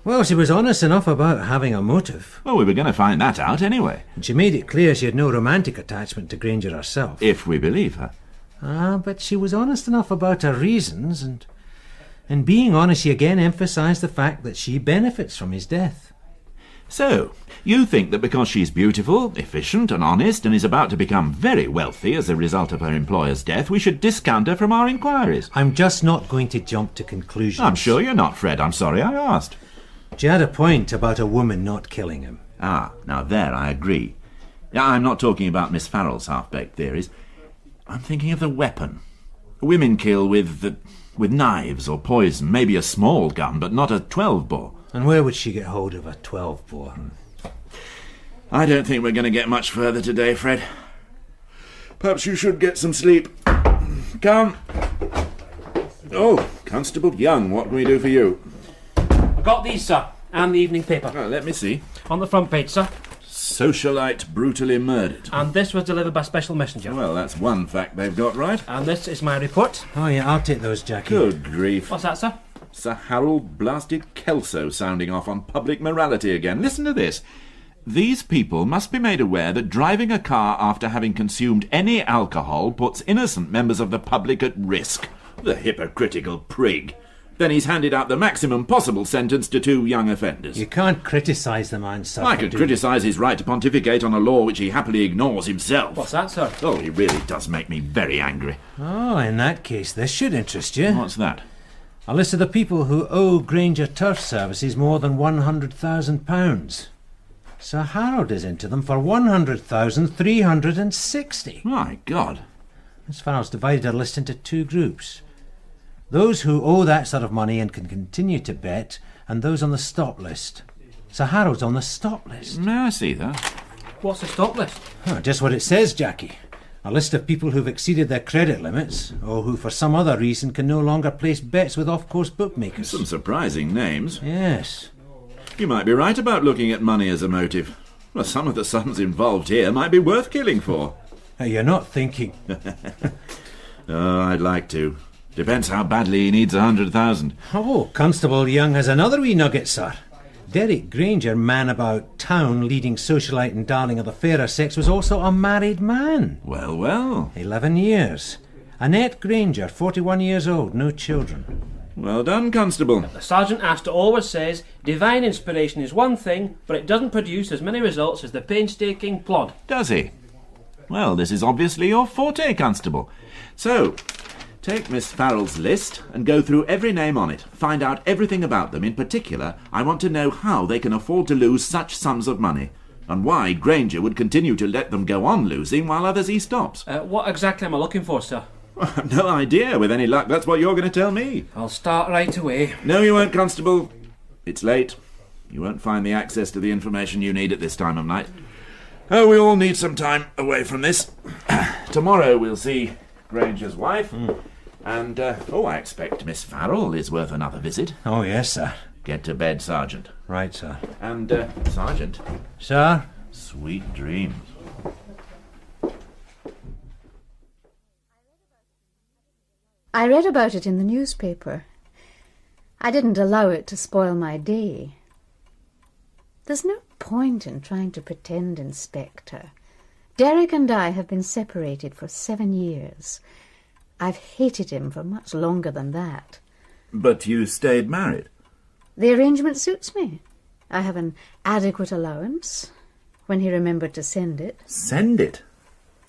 Well, she was honest enough about having a motive. Well, we were going to find that out anyway. And she made it clear she had no romantic attachment to Granger herself. If we believe her. But she was honest enough about her reasons, and in being honest, she again emphasised the fact that she benefits from his death. So, you think that because she's beautiful, efficient and honest, and is about to become very wealthy as a result of her employer's death, we should discount her from our inquiries? I'm just not going to jump to conclusions. I'm sure you're not, Fred. I'm sorry I asked. She had a point about a woman not killing him. Ah, now there I agree. I'm not talking about Miss Farrell's half-baked theories. I'm thinking of the weapon. Women kill with knives or poison, maybe a small gun, but not a 12-bore. And where would she get hold of a 12-bore? I don't think we're going to get much further today, Fred. Perhaps you should get some sleep. Come. Oh, Constable Young, what can we do for you? I got these, sir, and the evening paper. Oh, let me see. On the front page, sir. Socialite brutally murdered. And this was delivered by special messenger. Well, that's one fact they've got right. And this is my report. Oh, yeah, I'll take those, Jackie. Good grief. What's that, sir? Sir Harold blasted Kelso sounding off on public morality again. Listen to this. These people must be made aware that driving a car after having consumed any alcohol puts innocent members of the public at risk. The hypocritical prig. Then he's handed out the maximum possible sentence to 2 young offenders. You can't criticise the man, sir. I could criticise his right to pontificate on a law which he happily ignores himself. What's that, sir? Oh, he really does make me very angry. Oh, in that case, this should interest you. What's that? A list of the people who owe Granger Turf Services more than £100,000. Sir Harold is into them for £100,360. My God. Miss Farrell's divided her list into 2 groups. Those who owe that sort of money and can continue to bet, and those on the stop list. Sir Harold's on the stop list. May I see that? What's the stop list? Oh, just what it says, Jackie. A list of people who've exceeded their credit limits, or who for some other reason can no longer place bets with off-course bookmakers. Some surprising names. Yes. You might be right about looking at money as a motive. Well, some of the sums involved here might be worth killing for. You're not thinking... Oh, I'd like to. Depends how badly he needs 100,000. Oh, Constable Young has another wee nugget, sir. Derek Granger, man about town, leading socialite and darling of the fairer sex, was also a married man. Well, well. 11 years. Annette Granger, 41 years old, no children. Well done, Constable. The Sergeant Astor always says divine inspiration is one thing, but it doesn't produce as many results as the painstaking plod. Does he? Well, this is obviously your forte, Constable. So, take Miss Farrell's list and go through every name on it. Find out everything about them. In particular, I want to know how they can afford to lose such sums of money, and why Granger would continue to let them go on losing while others he stops. What exactly am I looking for, sir? No idea. With any luck, that's what you're going to tell me. I'll start right away. No, you won't, Constable. It's late. You won't find the access to the information you need at this time of night. Oh, we all need some time away from this. Tomorrow we'll see Granger's wife. And, I expect Miss Farrell is worth another visit. Oh, yes, sir. Get to bed, Sergeant. Right, sir. And, Sergeant. Sir? Sweet dreams. I read about it in the newspaper. I didn't allow it to spoil my day. There's no point in trying to pretend, Inspector. Derek and I have been separated for 7 years. I've hated him for much longer than that. But you stayed married? The arrangement suits me. I have an adequate allowance, when he remembered to send it. Send it?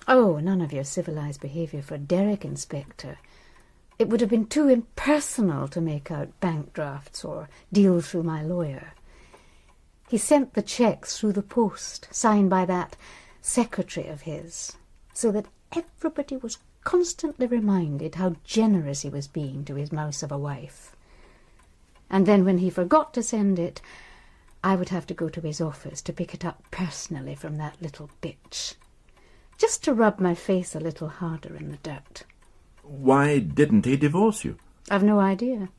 Oh, none of your civilized behaviour for Derek, Inspector. It would have been too impersonal to make out bank drafts or deal through my lawyer. He sent the cheques through the post, signed by that secretary of his, so that everybody was constantly reminded how generous he was being to his mouse of a wife. And then when he forgot to send it, I would have to go to his office to pick it up personally from that little bitch, just to rub my face a little harder in the dirt. Why didn't he divorce you? I've no idea.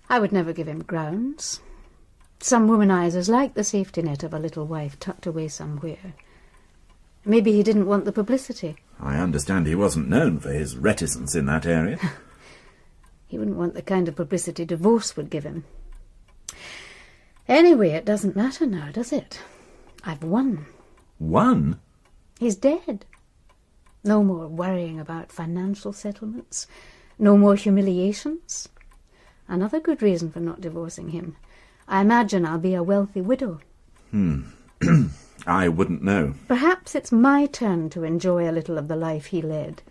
I would never give him grounds. Some womanizers like the safety net of a little wife tucked away somewhere. Maybe he didn't want the publicity. I understand he wasn't known for his reticence in that area. He wouldn't want the kind of publicity divorce would give him. Anyway, it doesn't matter now, does it? I've won. Won? He's dead. No more worrying about financial settlements. No more humiliations. Another good reason for not divorcing him. I imagine I'll be a wealthy widow. I wouldn't know. Perhaps it's my turn to enjoy a little of the life he led.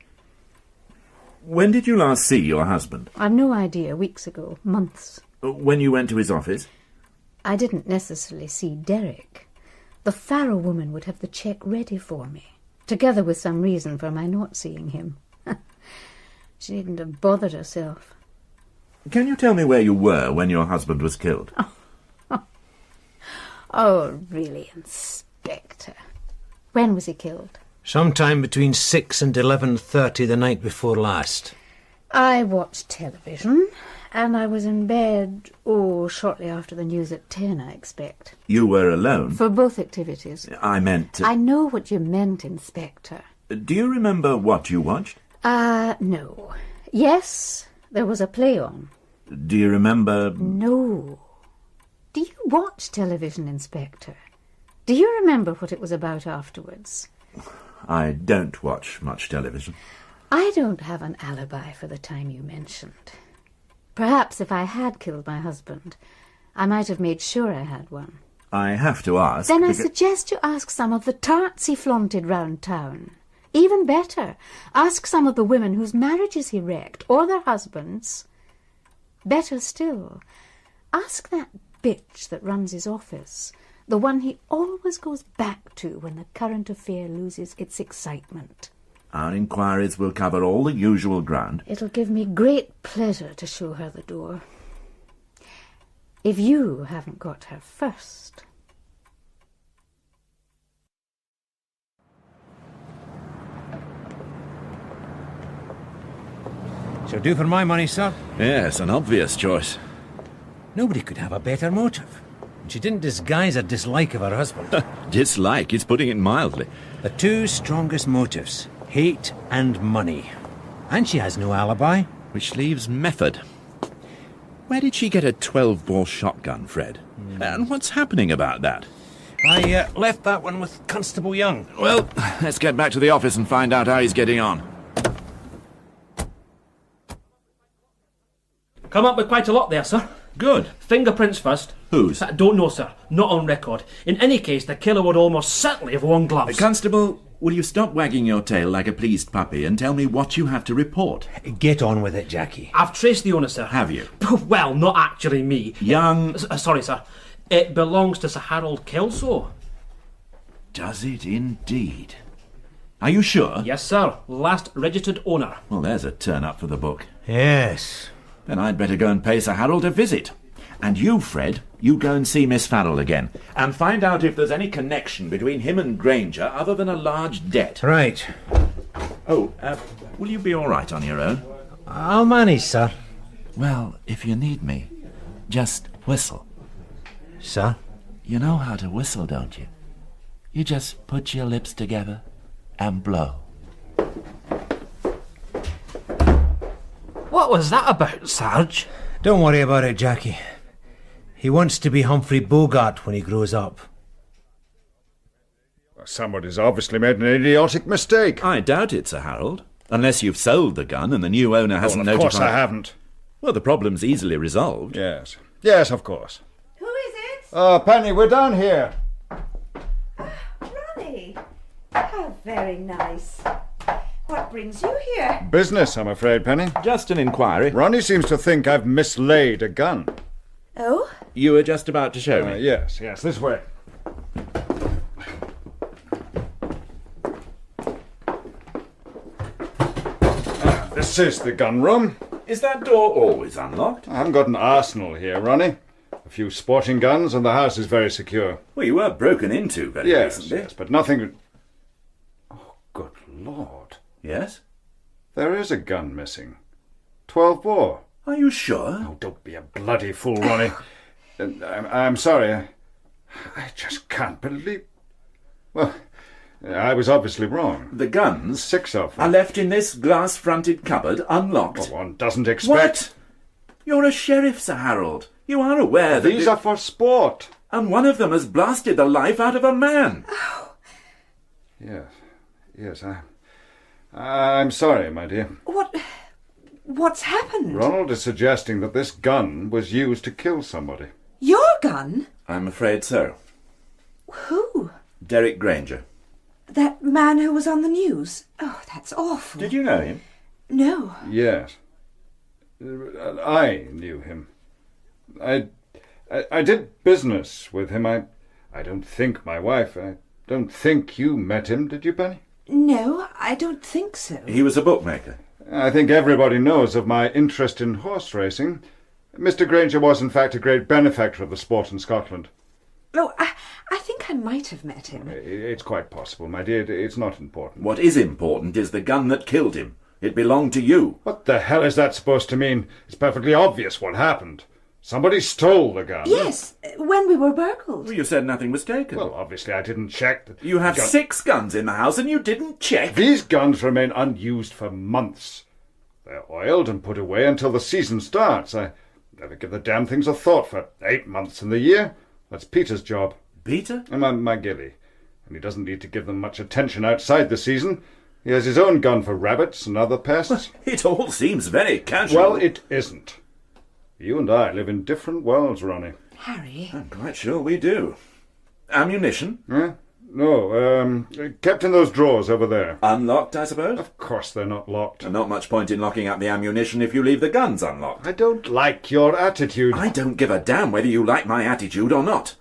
When did you last see your husband? I've no idea. Weeks ago. Months. When you went to his office? I didn't necessarily see Derek. The Farrell woman would have the cheque ready for me, together with some reason for my not seeing him. She needn't have bothered herself. Can you tell me where you were when your husband was killed? Oh, really, Inspector. When was he killed? Sometime between 6 and 11:30 the night before last. I watched television, and I was in bed, shortly after the news at 10, I expect. You were alone? For both activities. I meant... I know what you meant, Inspector. Do you remember what you watched? No. Yes, there was a play on. Do you remember... No. Do you watch television, Inspector? Do you remember what it was about afterwards? I don't watch much television. I don't have an alibi for the time you mentioned. Perhaps if I had killed my husband, I might have made sure I had one. I have to ask... Then I suggest you ask some of the tarts he flaunted round town. Even better, ask some of the women whose marriages he wrecked, or their husbands. Better still, ask that bitch that runs his office, the one he always goes back to when the current affair loses its excitement. Our inquiries will cover all the usual ground. It'll give me great pleasure to show her the door. If you haven't got her first. Shall do for my money, sir. Yes, an obvious choice. Nobody could have a better motive. And she didn't disguise her dislike of her husband. Dislike is putting it mildly. The two strongest motives, hate and money. And she has no alibi. Which leaves method. Where did she get a 12-bore shotgun, Fred? And what's happening about that? I left that one with Constable Young. Well, let's get back to the office and find out how he's getting on. Come up with quite a lot there, sir. Good. Fingerprints first. Whose? Don't know, sir. Not on record. In any case, the killer would almost certainly have worn gloves. Constable, will you stop wagging your tail like a pleased puppy and tell me what you have to report? Get on with it, Jackie. I've traced the owner, sir. Have you? Well, not actually me. Young... Sorry, sir. It belongs to Sir Harold Kelso. Does it indeed? Are you sure? Yes, sir. Last registered owner. Well, there's a turn-up for the book. Yes. Then I'd better go and pay Sir Harold a visit. And you, Fred, you go and see Miss Farrell again, and find out if there's any connection between him and Granger other than a large debt. Right. Oh, will you be all right on your own? I'll manage, sir. Well, if you need me, just whistle. Sir? You know how to whistle, don't you? You just put your lips together and blow. What was that about, Sarge? Don't worry about it, Jackie. He wants to be Humphrey Bogart when he grows up. Somebody's obviously made an idiotic mistake. I doubt it, Sir Harold. Unless you've sold the gun and the new owner hasn't notified... Of course I haven't. Well, the problem's easily resolved. Yes. Yes, of course. Who is it? Penny, we're down here. Ronnie. How very nice. What brings you here? Business, I'm afraid, Penny. Just an inquiry. Ronnie seems to think I've mislaid a gun. Oh? You were just about to show me. Yes, this way. This is the gun room. Is that door always unlocked? I haven't got an arsenal here, Ronnie. A few sporting guns and the house is very secure. Well, you were broken into very recently. Yes, but nothing... Oh, good Lord. Yes? There is a gun missing. 12 bore. Are you sure? Oh, don't be a bloody fool, Ronnie. I'm sorry. I just can't believe... Well, I was obviously wrong. The guns? 6 of them. Are left in this glass-fronted cupboard, unlocked. Well, one doesn't expect... What? You're a sheriff, Sir Harold. You are aware that... These are for sport. And one of them has blasted the life out of a man. Oh. Yes, I'm sorry, my dear. What's happened? Ronald is suggesting that this gun was used to kill somebody. Your gun? I'm afraid so. Who? Derek Granger. That man who was on the news? Oh, that's awful. Did you know him? No. Yes. I knew him. I did business with him. I don't think my wife... I don't think you met him, did you, Penny? No, I don't think so. He was a bookmaker. I think everybody knows of my interest in horse racing. Mr. Granger was, in fact, a great benefactor of the sport in Scotland. Oh, I think I might have met him. It's quite possible, my dear. It's not important. What is important is the gun that killed him. It belonged to you. What the hell is that supposed to mean? It's perfectly obvious what happened. Somebody stole the gun. Yes, when we were burgled. Well, you said nothing was taken. Well, obviously I didn't check. You have 6 guns in the house and you didn't check. These guns remain unused for months. They're oiled and put away until the season starts. I never give the damn things a thought for 8 months in the year. That's Peter's job. Peter? And my Gilly. And he doesn't need to give them much attention outside the season. He has his own gun for rabbits and other pests. It all seems very casual. Well, it isn't. You and I live in different worlds, Ronnie. Harry? I'm quite sure we do. Ammunition? No, kept in those drawers over there. Unlocked, I suppose? Of course they're not locked. And not much point in locking up the ammunition if you leave the guns unlocked. I don't like your attitude. I don't give a damn whether you like my attitude or not.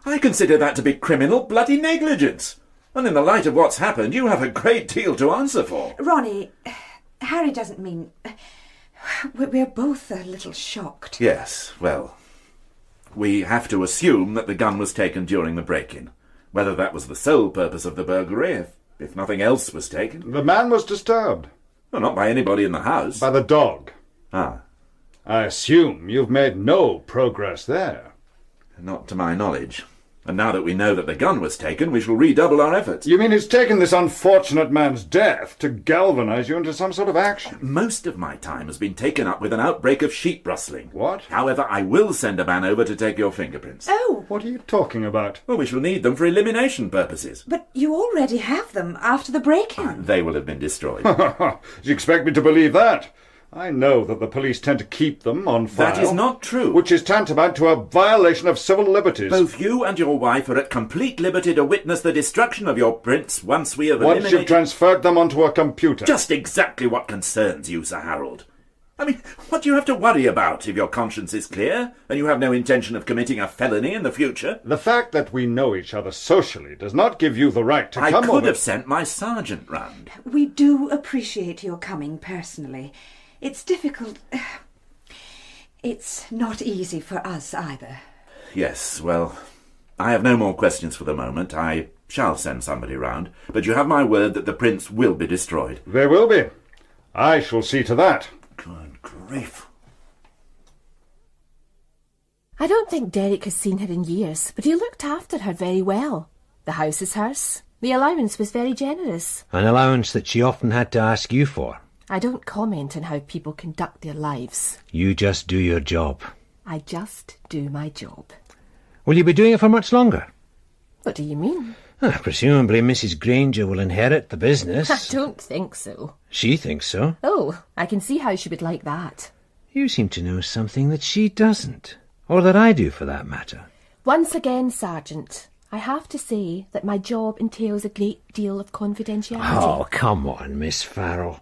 I consider that to be criminal bloody negligence. And in the light of what's happened, you have a great deal to answer for. Ronnie, Harry doesn't mean... We're both a little shocked. Yes, well, we have to assume that the gun was taken during the break-in. Whether that was the sole purpose of the burglary, if nothing else was taken. The man was disturbed. Well, not by anybody in the house. By the dog. Ah. I assume you've made no progress there. Not to my knowledge. And now that we know that the gun was taken, we shall redouble our efforts. You mean it's taken this unfortunate man's death to galvanise you into some sort of action? Most of my time has been taken up with an outbreak of sheep-rustling. What? However, I will send a man over to take your fingerprints. Oh! What are you talking about? Well, we shall need them for elimination purposes. But you already have them after the break-in. They will have been destroyed. Do you expect me to believe that? I know that the police tend to keep them on file. That is not true. Which is tantamount to a violation of civil liberties. Both you and your wife are at complete liberty to witness the destruction of your prints once we have Once eliminated... you've transferred them onto a computer. Just exactly what concerns you, Sir Harold. I mean, what do you have to worry about if your conscience is clear and you have no intention of committing a felony in the future? The fact that we know each other socially does not give you the right to come over... I could have sent my sergeant round. We do appreciate your coming personally. It's difficult. It's not easy for us either. Yes, well, I have no more questions for the moment. I shall send somebody round, but you have my word that the prints will be destroyed. They will be. I shall see to that. Good grief. I don't think Derek has seen her in years, but he looked after her very well. The house is hers. The allowance was very generous. An allowance that she often had to ask you for. I don't comment on how people conduct their lives. You just do your job. I just do my job. Will you be doing it for much longer? What do you mean? Presumably Mrs. Granger will inherit the business. I don't think so. She thinks so. Oh, I can see how she would like that. You seem to know something that she doesn't. Or that I do, for that matter. Once again, Sergeant, I have to say that my job entails a great deal of confidentiality. Oh, come on, Miss Farrell.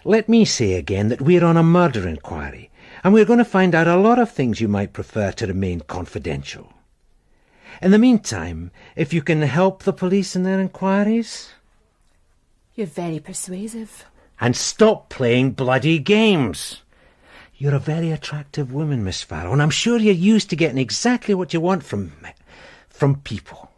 Let me say again that we're on a murder inquiry, and we're going to find out a lot of things you might prefer to remain confidential. In the meantime, if you can help the police in their inquiries... You're very persuasive. And stop playing bloody games. You're a very attractive woman, Miss Farrell, and I'm sure you're used to getting exactly what you want from people.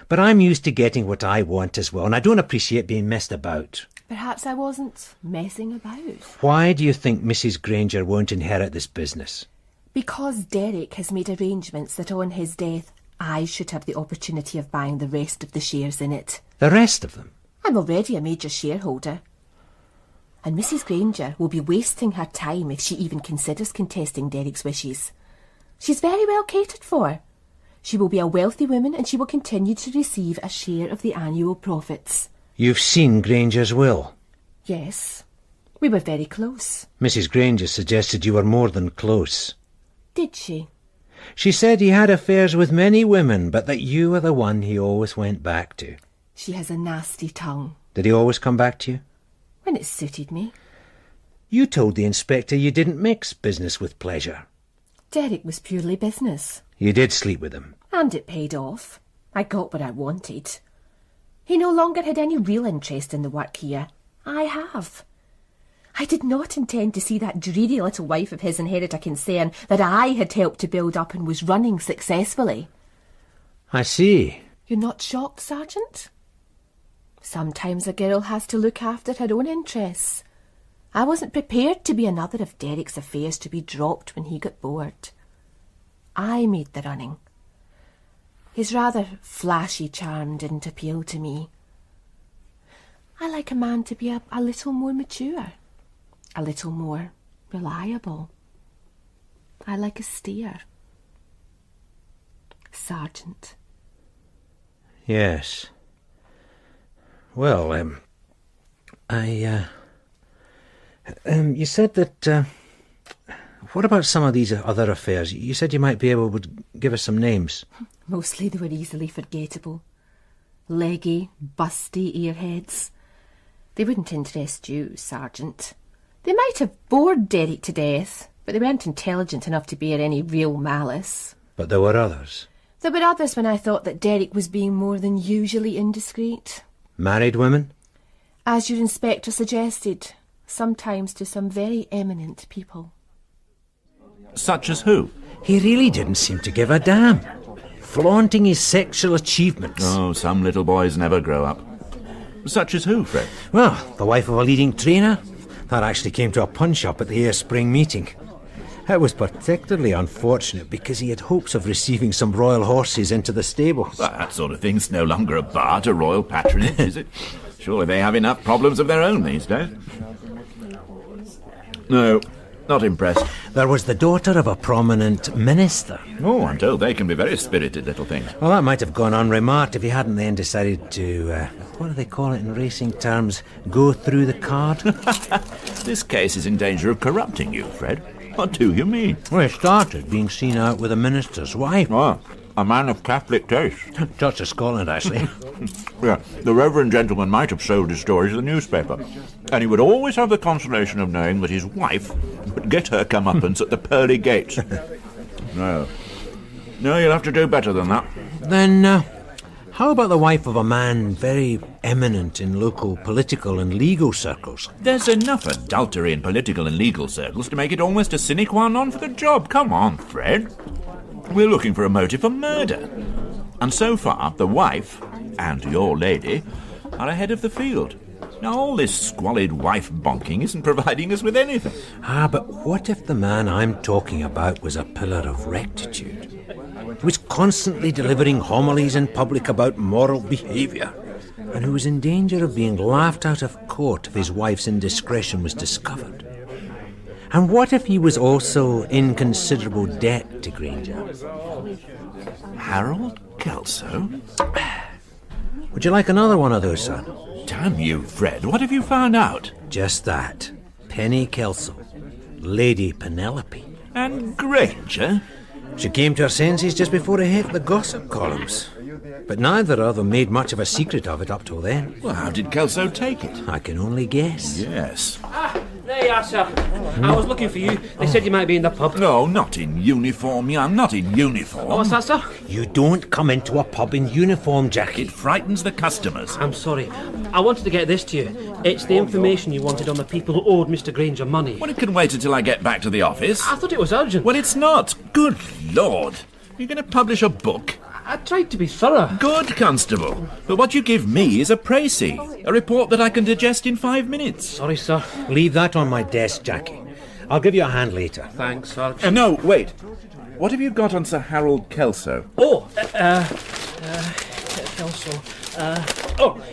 But I'm used to getting what I want as well, and I don't appreciate being messed about. Perhaps I wasn't messing about. Why do you think Mrs. Granger won't inherit this business? Because Derek has made arrangements that on his death I should have the opportunity of buying the rest of the shares in it. The rest of them? I'm already a major shareholder. And Mrs. Granger will be wasting her time if she even considers contesting Derek's wishes. She's very well catered for. She will be a wealthy woman and she will continue to receive a share of the annual profits. You've seen Granger's will? Yes. We were very close. Mrs. Granger suggested you were more than close. Did she? She said he had affairs with many women, but that you were the one he always went back to. She has a nasty tongue. Did he always come back to you? When it suited me. You told the inspector you didn't mix business with pleasure. Derek was purely business. You did sleep with him. And it paid off. I got what I wanted. He no longer had any real interest in the work here. I have. I did not intend to see that dreary little wife of his inherit a concern that I had helped to build up and was running successfully. I see. You're not shocked, Sergeant? Sometimes a girl has to look after her own interests. I wasn't prepared to be another of Derek's affairs to be dropped when he got bored. I made the running. His rather flashy charm didn't appeal to me. I like a man to be a little more mature, a little more reliable. I like a steer. Sergeant. Yes. Well, you said that, what about some of these other affairs? You said you might be able to give us some names. Mostly they were easily forgettable. Leggy, busty earheads. They wouldn't interest you, Sergeant. They might have bored Derek to death, but they weren't intelligent enough to bear any real malice. But there were others. There were others when I thought that Derek was being more than usually indiscreet. Married women? As your inspector suggested, sometimes to some very eminent people. Such as who? He really didn't seem to give a damn. Flaunting his sexual achievements. Oh, some little boys never grow up. Such as who, Fred? Well, the wife of a leading trainer. That actually came to a punch-up at the spring meeting. It was particularly unfortunate because he had hopes of receiving some royal horses into the stables. Well, that sort of thing's no longer a bar to royal patronage, is it? Surely they have enough problems of their own these days. No, Not impressed. There was the daughter of a prominent minister. Oh, I'm told they can be very spirited little things. Well, that might have gone unremarked if he hadn't then decided to, what do they call it in racing terms, go through the card. This case is in danger of corrupting you, Fred. What do you mean? Well, it started being seen out with a minister's wife. Oh, a man of Catholic taste. Church of Scotland, actually. Yeah, the reverend gentleman might have sold his story to the newspaper. And he would always have the consolation of knowing that his wife would get her comeuppance at the pearly gates. No, you'll have to do better than that. Then, how about the wife of a man very eminent in local political and legal circles? There's enough adultery in political and legal circles to make it almost a sine qua non for the job. Come on, Fred. We're looking for a motive for murder. And so far, the wife and your lady are ahead of the field. Now, all this squalid wife bonking isn't providing us with anything. But what if the man I'm talking about was a pillar of rectitude? He was constantly delivering homilies in public about moral behaviour, and who was in danger of being laughed out of court if his wife's indiscretion was discovered. And what if he was also in considerable debt to Granger? Harold Kelso? Would you like another one of those, son? Damn you, Fred, what have you found out? Just that. Penny Kelso. Lady Penelope. And Granger? She came to her senses just before it hit the gossip columns. But neither of them made much of a secret of it up till then. Well, how did Kelso take it? I can only guess. Yes. There you are, sir. I was looking for you. They said you might be in the pub. No, not in uniform, young, not in uniform. Oh, what's that, sir? You don't come into a pub in uniform, Jackie. It frightens the customers. I'm sorry. I wanted to get this to you. It's the information you wanted on the people who owed Mr. Granger money. Well, it can wait until I get back to the office. I thought it was urgent. Well, it's not. Good Lord. You're going to publish a book? I tried to be thorough. Good, Constable. But what you give me is a précis. A report that I can digest in 5 minutes. Sorry, sir. Leave that on my desk, Jackie. I'll give you a hand later. Thanks, sir. No, wait. What have you got on Sir Harold Kelso? Kelso.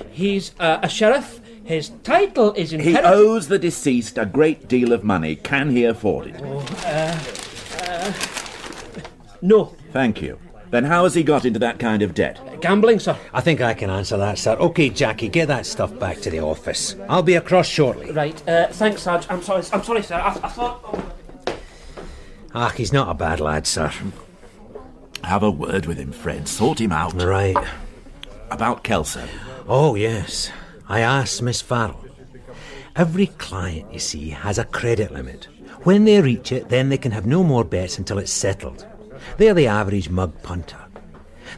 He's a sheriff. His title is inherited. He owes the deceased a great deal of money. Can he afford it? No. Thank you. Then how has he got into that kind of debt? Gambling, sir. I think I can answer that, sir. OK, Jackie, get that stuff back to the office. I'll be across shortly. Right. Thanks, Sarge. I'm sorry, sir. I thought... He's not a bad lad, sir. Have a word with him, Fred. Sort him out. Right. About Kelso. Oh, yes. I asked Miss Farrell. Every client, you see, has a credit limit. When they reach it, then they can have no more bets until it's settled. They're the average mug punter.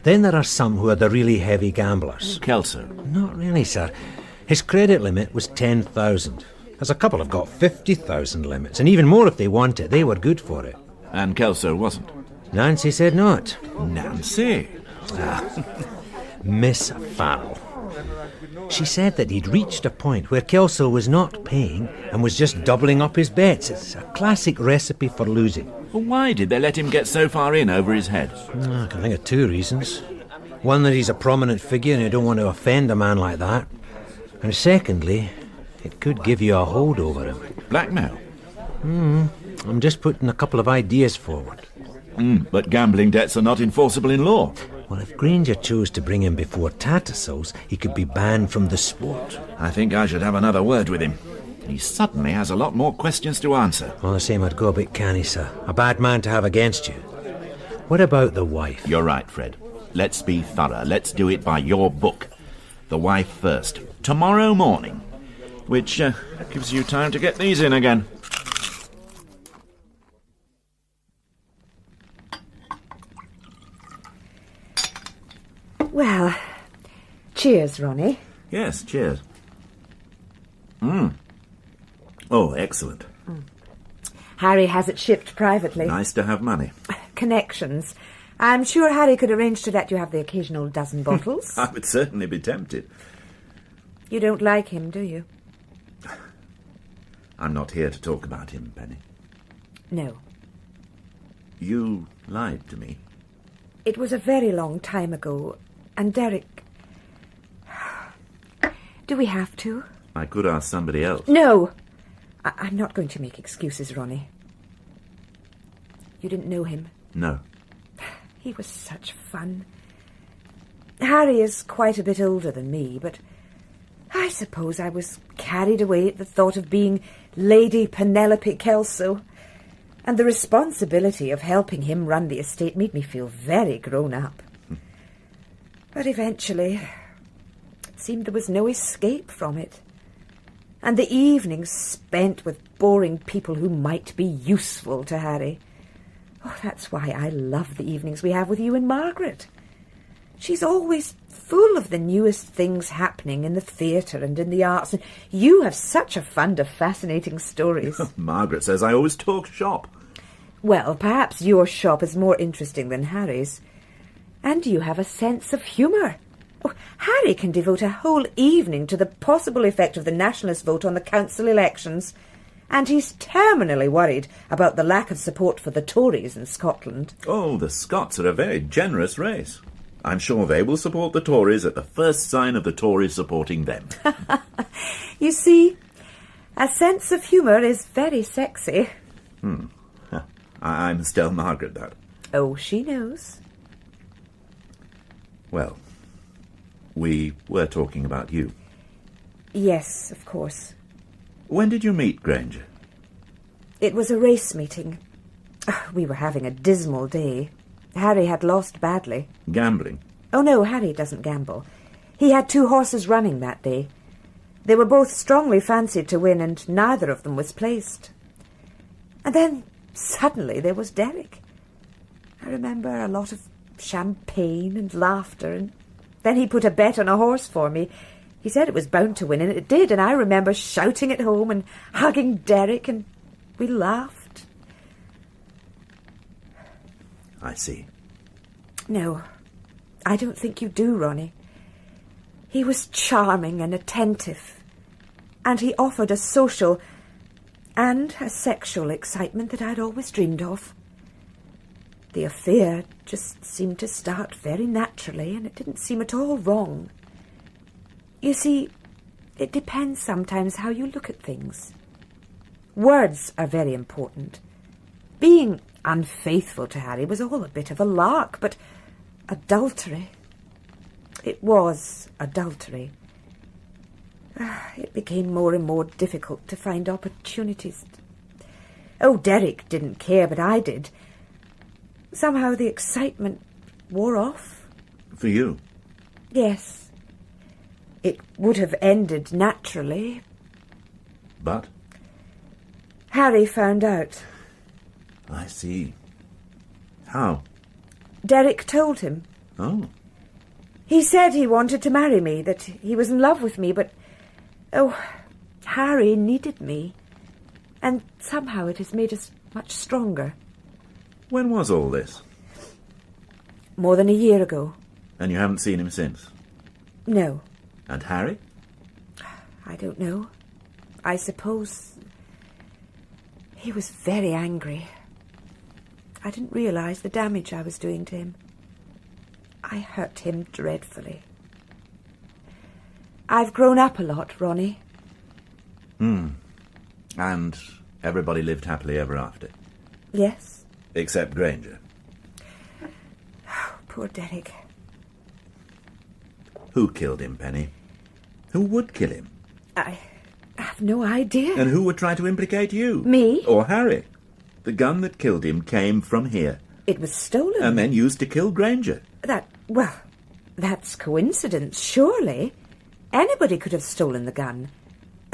Then there are some who are the really heavy gamblers. Kelso? Not really, sir. His credit limit was 10,000. There's a couple have got 50,000 limits, and even more if they want it. They were good for it. And Kelso wasn't? Nancy said not. Nancy? Miss Farrell. She said that he'd reached a point where Kelso was not paying and was just doubling up his bets. It's a classic recipe for losing. Well, why did they let him get so far in over his head? I can think of two reasons. One, that he's a prominent figure and you don't want to offend a man like that. And secondly, it could give you a hold over him. Blackmail? I'm just putting a couple of ideas forward. But gambling debts are not enforceable in law. Well, if Granger chose to bring him before Tattersalls, he could be banned from the sport. I think I should have another word with him. He suddenly has a lot more questions to answer. Well, the same would go a bit canny, sir. A bad man to have against you. What about the wife? You're right, Fred. Let's be thorough. Let's do it by your book. The wife first. Tomorrow morning. Which gives you time to get these in again. Well, cheers, Ronnie. Yes, cheers. Oh, excellent. Harry has it shipped privately. Nice to have money. Connections. I'm sure Harry could arrange to let you have the occasional dozen bottles. I would certainly be tempted. You don't like him, do you? I'm not here to talk about him, Penny. No. You lied to me. It was a very long time ago, and Derek... Do we have to? I could ask somebody else. No! I'm not going to make excuses, Ronnie. You didn't know him? No. He was such fun. Harry is quite a bit older than me, but I suppose I was carried away at the thought of being Lady Penelope Kelso, and the responsibility of helping him run the estate made me feel very grown up. But eventually, it seemed there was no escape from it, and the evenings spent with boring people who might be useful to Harry. Oh, that's why I love the evenings we have with you and Margaret. She's always full of the newest things happening in the theatre and in the arts, and you have such a fund of fascinating stories. Margaret says I always talk shop. Well, perhaps your shop is more interesting than Harry's. And you have a sense of humour. Oh, Harry can devote a whole evening to the possible effect of the nationalist vote on the council elections, and he's terminally worried about the lack of support for the Tories in Scotland. Oh, the Scots are a very generous race. I'm sure they will support the Tories at the first sign of the Tories supporting them. You see, a sense of humour is very sexy. I must tell Margaret that. Oh, she knows. Well, we were talking about you. Yes, of course. When did you meet Granger? It was a race meeting. We were having a dismal day. Harry had lost badly. Gambling? Oh, no, Harry doesn't gamble. He had 2 horses running that day. They were both strongly fancied to win, and neither of them was placed. And then, suddenly, there was Derek. I remember a lot of champagne and laughter, and then he put a bet on a horse for me. He said it was bound to win, and it did, and I remember shouting at home and hugging Derek, and we laughed. I see. No, I don't think you do, Ronnie. He was charming and attentive, and he offered a social and a sexual excitement that I'd always dreamed of. The affair just seemed to start very naturally, and it didn't seem at all wrong. You see, it depends sometimes how you look at things. Words are very important. Being unfaithful to Harry was all a bit of a lark, but adultery... It was adultery. It became more and more difficult to find opportunities. Oh, Derek didn't care, but I did. Somehow the excitement wore off. For you? Yes. It would have ended naturally. But? Harry found out. I see. How? Derek told him. Oh. He said he wanted to marry me, that he was in love with me, but... Oh, Harry needed me. And somehow it has made us much stronger. When was all this? More than a year ago. And you haven't seen him since? No. And Harry? I don't know. I suppose... He was very angry. I didn't realise the damage I was doing to him. I hurt him dreadfully. I've grown up a lot, Ronnie. And everybody lived happily ever after? Yes. Except Granger. Oh, poor Derek. Who killed him, Penny? Who would kill him? I have no idea. And who would try to implicate you? Me? Or Harry? The gun that killed him came from here. It was stolen. And then used to kill Granger. That's coincidence, surely. Anybody could have stolen the gun.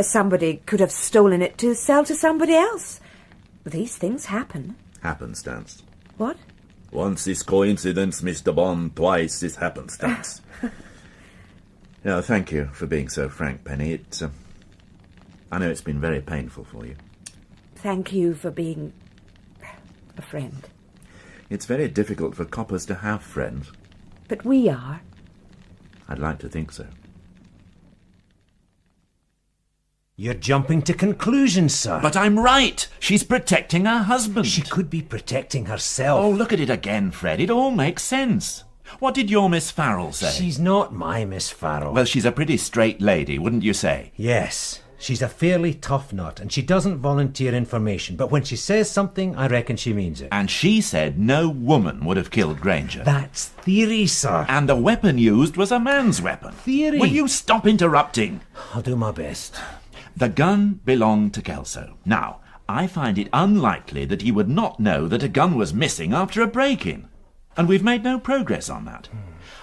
Somebody could have stolen it to sell to somebody else. These things happen. Happenstance. What? Once is coincidence, Mr. Bond. Twice is happenstance. No, thank you for being so frank, Penny. I know it's been very painful for you. Thank you for being a friend. It's very difficult for coppers to have friends. But we are. I'd like to think so. You're jumping to conclusions, sir. But I'm right. She's protecting her husband. She could be protecting herself. Oh, look at it again, Fred. It all makes sense. What did your Miss Farrell say? She's not my Miss Farrell. Well, she's a pretty straight lady, wouldn't you say? Yes. She's a fairly tough nut, and she doesn't volunteer information, but when she says something, I reckon she means it. And she said no woman would have killed Granger. That's theory, sir. And the weapon used was a man's weapon. Theory. Will you stop interrupting? I'll do my best. The gun belonged to Kelso. Now, I find it unlikely that he would not know that a gun was missing after a break-in. And we've made no progress on that.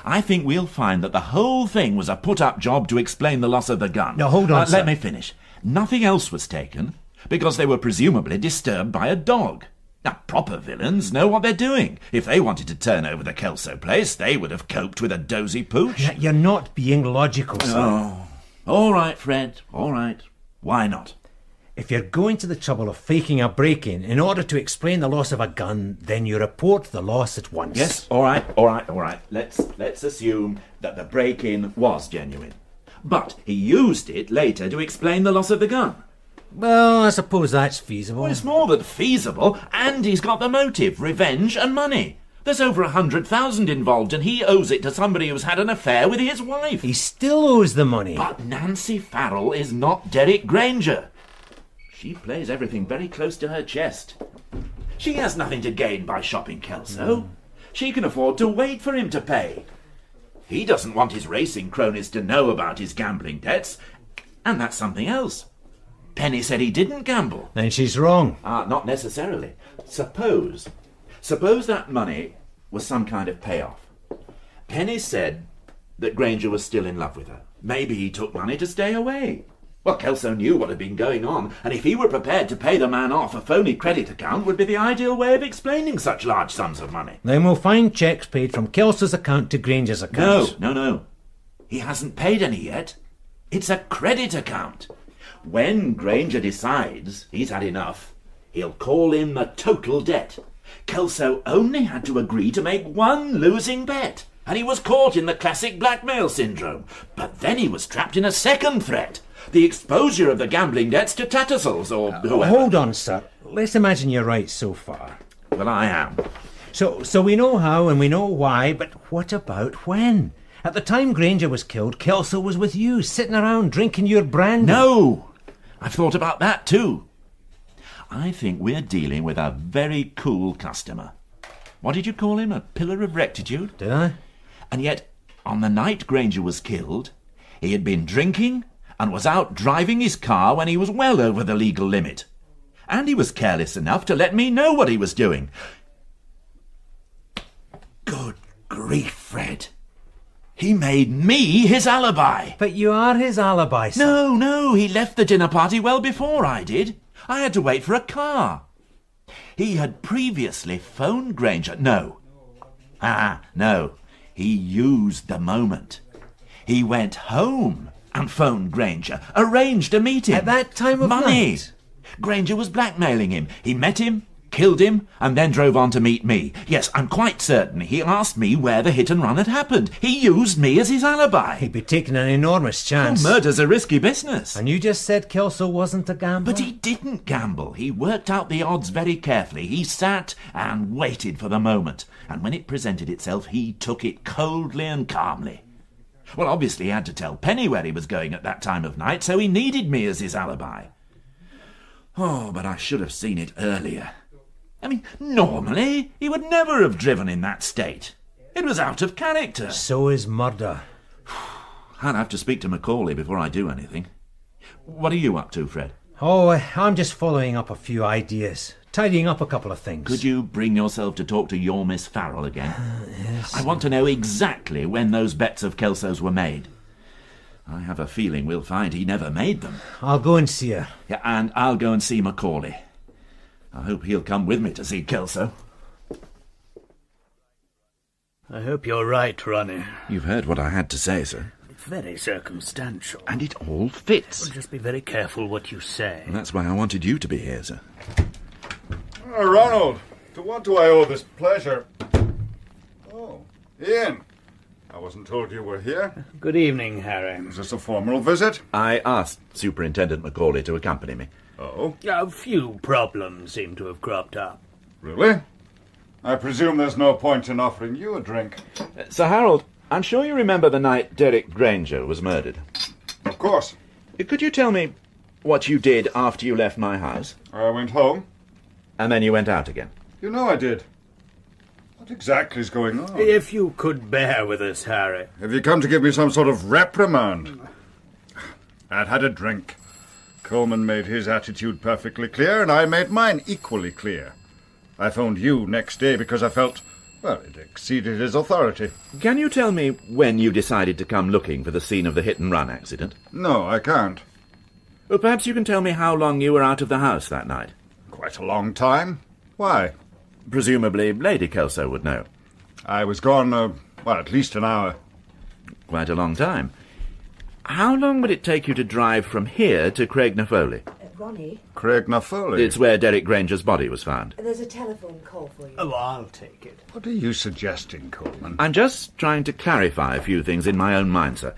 I think we'll find that the whole thing was a put-up job to explain the loss of the gun. Now, hold on, sir. Let me finish. Nothing else was taken, because they were presumably disturbed by a dog. Now, proper villains know what they're doing. If they wanted to turn over the Kelso place, they would have coped with a dozy pooch. You're not being logical, sir. Oh, all right, Fred, all right. Why not? If you're going to the trouble of faking a break-in in order to explain the loss of a gun, then you report the loss at once. Yes, all right. Let's assume that the break-in was genuine. But he used it later to explain the loss of the gun. Well, I suppose that's feasible. Well, it's more than feasible, and he's got the motive, revenge and money. There's over 100,000 involved, and he owes it to somebody who's had an affair with his wife. He still owes the money. But Nancy Farrell is not Derek Granger. She plays everything very close to her chest. She has nothing to gain by shopping Kelso. She can afford to wait for him to pay. He doesn't want his racing cronies to know about his gambling debts, and that's something else. Penny said he didn't gamble. Then she's wrong. Not necessarily. Suppose that money was some kind of payoff. Penny said that Granger was still in love with her. Maybe he took money to stay away. Well, Kelso knew what had been going on, and if he were prepared to pay the man off, a phony credit account would be the ideal way of explaining such large sums of money. Then we'll find cheques paid from Kelso's account to Granger's account. No. He hasn't paid any yet. It's a credit account. When Granger decides he's had enough, he'll call in the total debt. Kelso only had to agree to make one losing bet, and he was caught in the classic blackmail syndrome. But then he was trapped in a second threat. The exposure of the gambling debts to Tattersall's or whoever. Hold on, sir. Let's imagine you're right so far. Well, I am. So we know how and we know why, but what about when? At the time Granger was killed, Kelso was with you, sitting around drinking your brandy. No! I've thought about that too. I think we're dealing with a very cool customer. What did you call him? A pillar of rectitude? Did I? And yet, on the night Granger was killed, he had been drinking and was out driving his car when he was well over the legal limit. And he was careless enough to let me know what he was doing. Good grief, Fred. He made me his alibi. But you are his alibi, sir. No, he left the dinner party well before I did. I had to wait for a car. He had previously phoned Granger. No. He used the moment. He went home and phoned Granger, arranged a meeting. At that time of Money. night? Granger was blackmailing him. He met him, killed him, and then drove on to meet me. Yes, I'm quite certain he asked me where the hit and run had happened. He used me as his alibi. He'd be taking an enormous chance. Murder's a risky business. And you just said Kelso wasn't a gambler? But he didn't gamble. He worked out the odds very carefully. He sat and waited for the moment. And when it presented itself, he took it coldly and calmly. Well, obviously he had to tell Penny where he was going at that time of night, so he needed me as his alibi. Oh, but I should have seen it earlier. I mean, normally he would never have driven in that state. It was out of character. So is murder. I'll have to speak to Macaulay before I do anything. What are you up to, Fred? Oh, I'm just following up a few ideas. Tidying up a couple of things. Could you bring yourself to talk to your Miss Farrell again? Yes. I want to know exactly when those bets of Kelso's were made. I have a feeling we'll find he never made them. I'll go and see her. Yeah, and I'll go and see Macaulay. I hope he'll come with me to see Kelso. I hope you're right, Ronnie. You've heard what I had to say, sir. It's very circumstantial. And it all fits. Well, just be very careful what you say. And that's why I wanted you to be here, sir. Ronald, to what do I owe this pleasure? Oh, Ian. I wasn't told you were here. Good evening, Harry. Is this a formal visit? I asked Superintendent Macaulay to accompany me. Oh? A few problems seem to have cropped up. Really? I presume there's no point in offering you a drink. Sir Harold, I'm sure you remember the night Derek Granger was murdered. Of course. Could you tell me what you did after you left my house? I went home. And then you went out again? You know I did. What exactly is going on? If you could bear with us, Harry. Have you come to give me some sort of reprimand? I'd had a drink. Coleman made his attitude perfectly clear, and I made mine equally clear. I phoned you next day because I felt, well, it exceeded his authority. Can you tell me when you decided to come looking for the scene of the hit-and-run accident? No, I can't. Well, perhaps you can tell me how long you were out of the house that night. Quite a long time. Why? Presumably Lady Kelso would know. I was gone, at least an hour. Quite a long time. How long would it take you to drive from here to Craignafoley? Ronnie, Craignafoley? It's where Derek Granger's body was found. there's a telephone call for you. Oh, I'll take it. What are you suggesting, Coleman? I'm just trying to clarify a few things in my own mind, sir.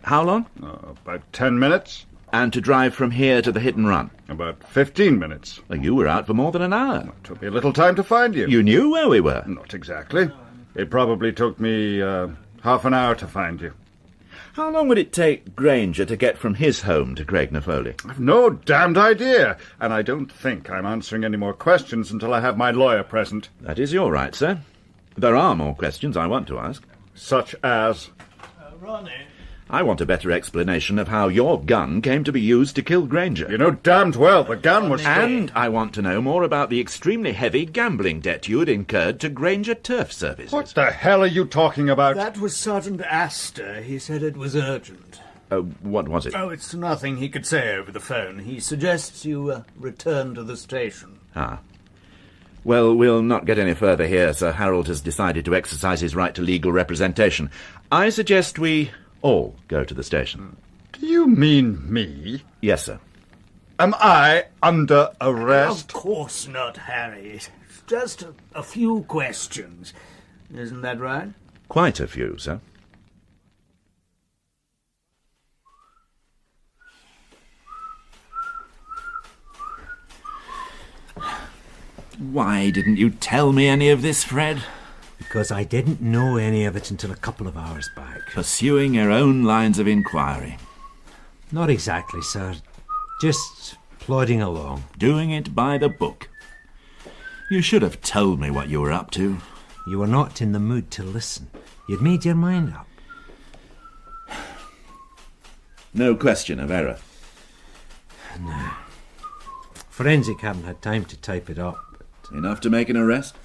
How long? About 10 minutes. And to drive from here to the hit-and-run? About 15 minutes. Well, you were out for more than an hour. It took me a little time to find you. You knew where we were? Not exactly. It probably took me half an hour to find you. How long would it take Granger to get from his home to Craignafoley? I've no damned idea, and I don't think I'm answering any more questions until I have my lawyer present. That is your right, sir. There are more questions I want to ask. Such as? Ronnie. I want a better explanation of how your gun came to be used to kill Granger. You know damned well the gun was... And I want to know more about the extremely heavy gambling debt you had incurred to Granger Turf Services. What the hell are you talking about? That was Sergeant Astor. He said it was urgent. What was it? Oh, it's nothing he could say over the phone. He suggests you return to the station. Ah. Well, we'll not get any further here. Sir Harold has decided to exercise his right to legal representation. I suggest we all go to the station. Do you mean me? Yes, sir. Am I under arrest? Of course not, Harry. It's just a few questions. Isn't that right? Quite a few, sir. Why didn't you tell me any of this, Fred? Because I didn't know any of it until a couple of hours back. Pursuing your own lines of inquiry. Not exactly, sir. Just plodding along. Doing it by the book. You should have told me what you were up to. You were not in the mood to listen. You'd made your mind up. No question of error. No. Forensic haven't had time to type it up. But... Enough to make an arrest?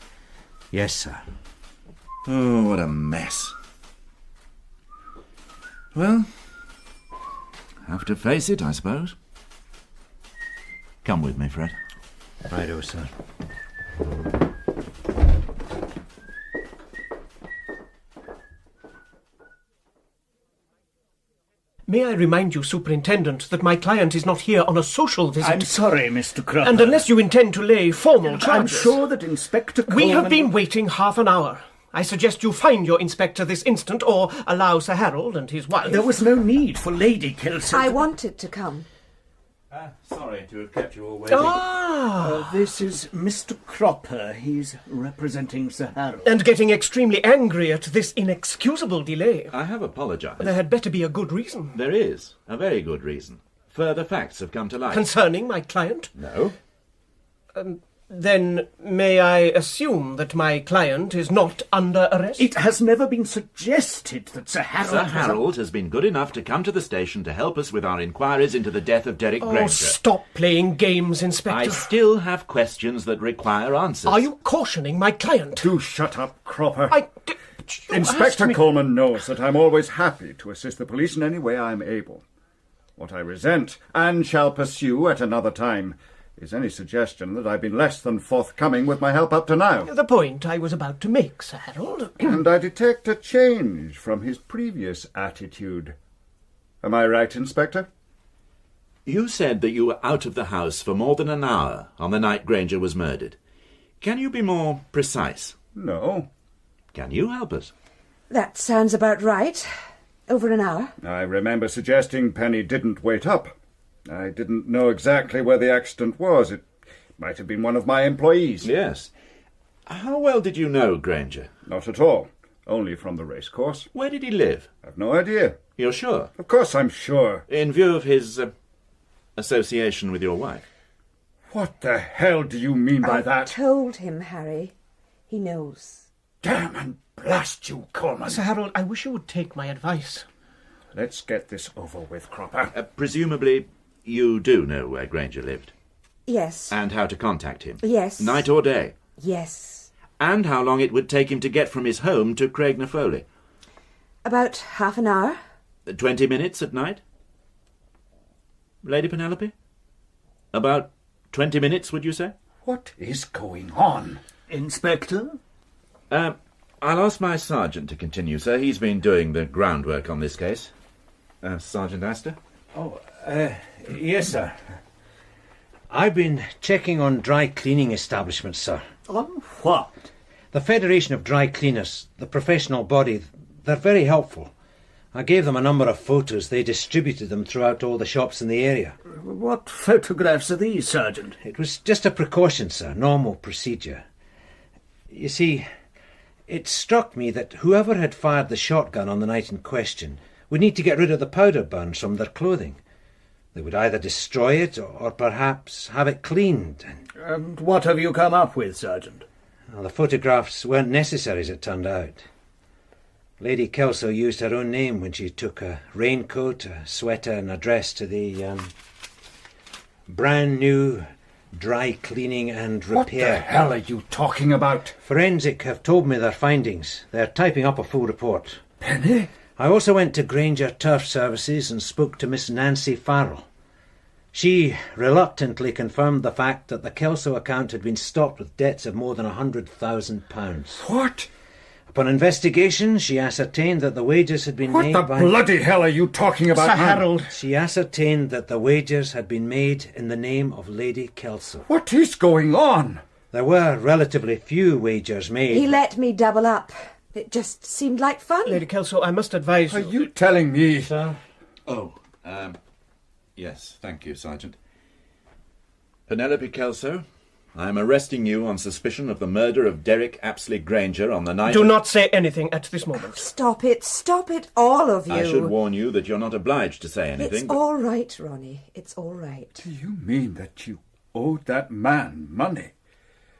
Yes, sir. Oh, what a mess. Well, have to face it, I suppose. Come with me, Fred. Righto, sir. May I remind you, Superintendent, that my client is not here on a social visit. I'm sorry, Mr. Cropper. And unless you intend to lay formal charges... I'm sure that Inspector Coleman... We have been waiting half an hour. I suggest you find your inspector this instant, or allow Sir Harold and his wife... There was no need for Lady Kelso... I wanted to come. Sorry to have kept you all waiting. This is Mr. Cropper. He's representing Sir Harold. And getting extremely angry at this inexcusable delay. I have apologised. There had better be a good reason. There is. A very good reason. Further facts have come to light. Concerning my client? No. Then may I assume that my client is not under arrest? It has never been suggested that Sir Harold... Sir Harold has been good enough to come to the station to help us with our inquiries into the death of Derek Granger. Oh, stop playing games, Inspector. I still have questions that require answers. Are you cautioning my client? Do shut up, Cropper. You Inspector asked me- Coleman knows that I'm always happy to assist the police in any way I'm able. What I resent, and shall pursue at another time, is any suggestion that I've been less than forthcoming with my help up to now. The point I was about to make, Sir Harold. And I detect a change from his previous attitude. Am I right, Inspector? You said that you were out of the house for more than an hour on the night Granger was murdered. Can you be more precise? No. Can you help us? That sounds about right. Over an hour. I remember suggesting Penny didn't wait up. I didn't know exactly where the accident was. It might have been one of my employees. Yes. How well did you know Granger? Not at all. Only from the racecourse. Where did he live? I've no idea. You're sure? Of course I'm sure. In view of his association with your wife. What the hell do you mean by I that? told him, Harry. He knows. Damn and blast you, Coleman. Sir Harold, I wish you would take my advice. Let's get this over with, Cropper. Presumably, you do know where Granger lived. Yes. And how to contact him. Yes. Night or day. Yes. And how long it would take him to get from his home to Craignafoley. About half an hour. 20 minutes at night? Lady Penelope? About 20 minutes, would you say? What is going on? Inspector? I'll ask my sergeant to continue, sir. He's been doing the groundwork on this case. Sergeant Astor? Oh, yes, sir. I've been checking on dry cleaning establishments, sir. On what? The Federation of Dry Cleaners, the professional body, they're very helpful. I gave them a number of photos. They distributed them throughout all the shops in the area. What photographs are these, Sergeant? It was just a precaution, sir, normal procedure. You see, it struck me that whoever had fired the shotgun on the night in question would need to get rid of the powder burns from their clothing. They would either destroy it or perhaps have it cleaned. And what have you come up with, Sergeant? Well, the photographs weren't necessary, as it turned out. Lady Kelso used her own name when she took a raincoat, a sweater and a dress to the brand new dry cleaning and repair. What the hell are you talking about? Forensic have told me their findings. They're typing up a full report. Penny? I also went to Granger Turf Services and spoke to Miss Nancy Farrell. She reluctantly confirmed the fact that the Kelso account had been stopped with debts of more than £100,000. What? Upon investigation, she ascertained that the wages had been made by... What the bloody hell are you talking about, Sir Harold? She ascertained that the wages had been made in the name of Lady Kelso. What is going on? There were relatively few wagers made. He let me double up. It just seemed like fun. Lady Kelso, I must advise you... Are you telling me? Sir? Oh, yes, thank you, Sergeant. Penelope Kelso, I am arresting you on suspicion of the murder of Derek Apsley Granger on the night... Do not say anything at this moment. Stop it, all of you. I should warn you that you're not obliged to say anything. It's all right, Ronnie. It's all right. Do you mean that you owed that man money?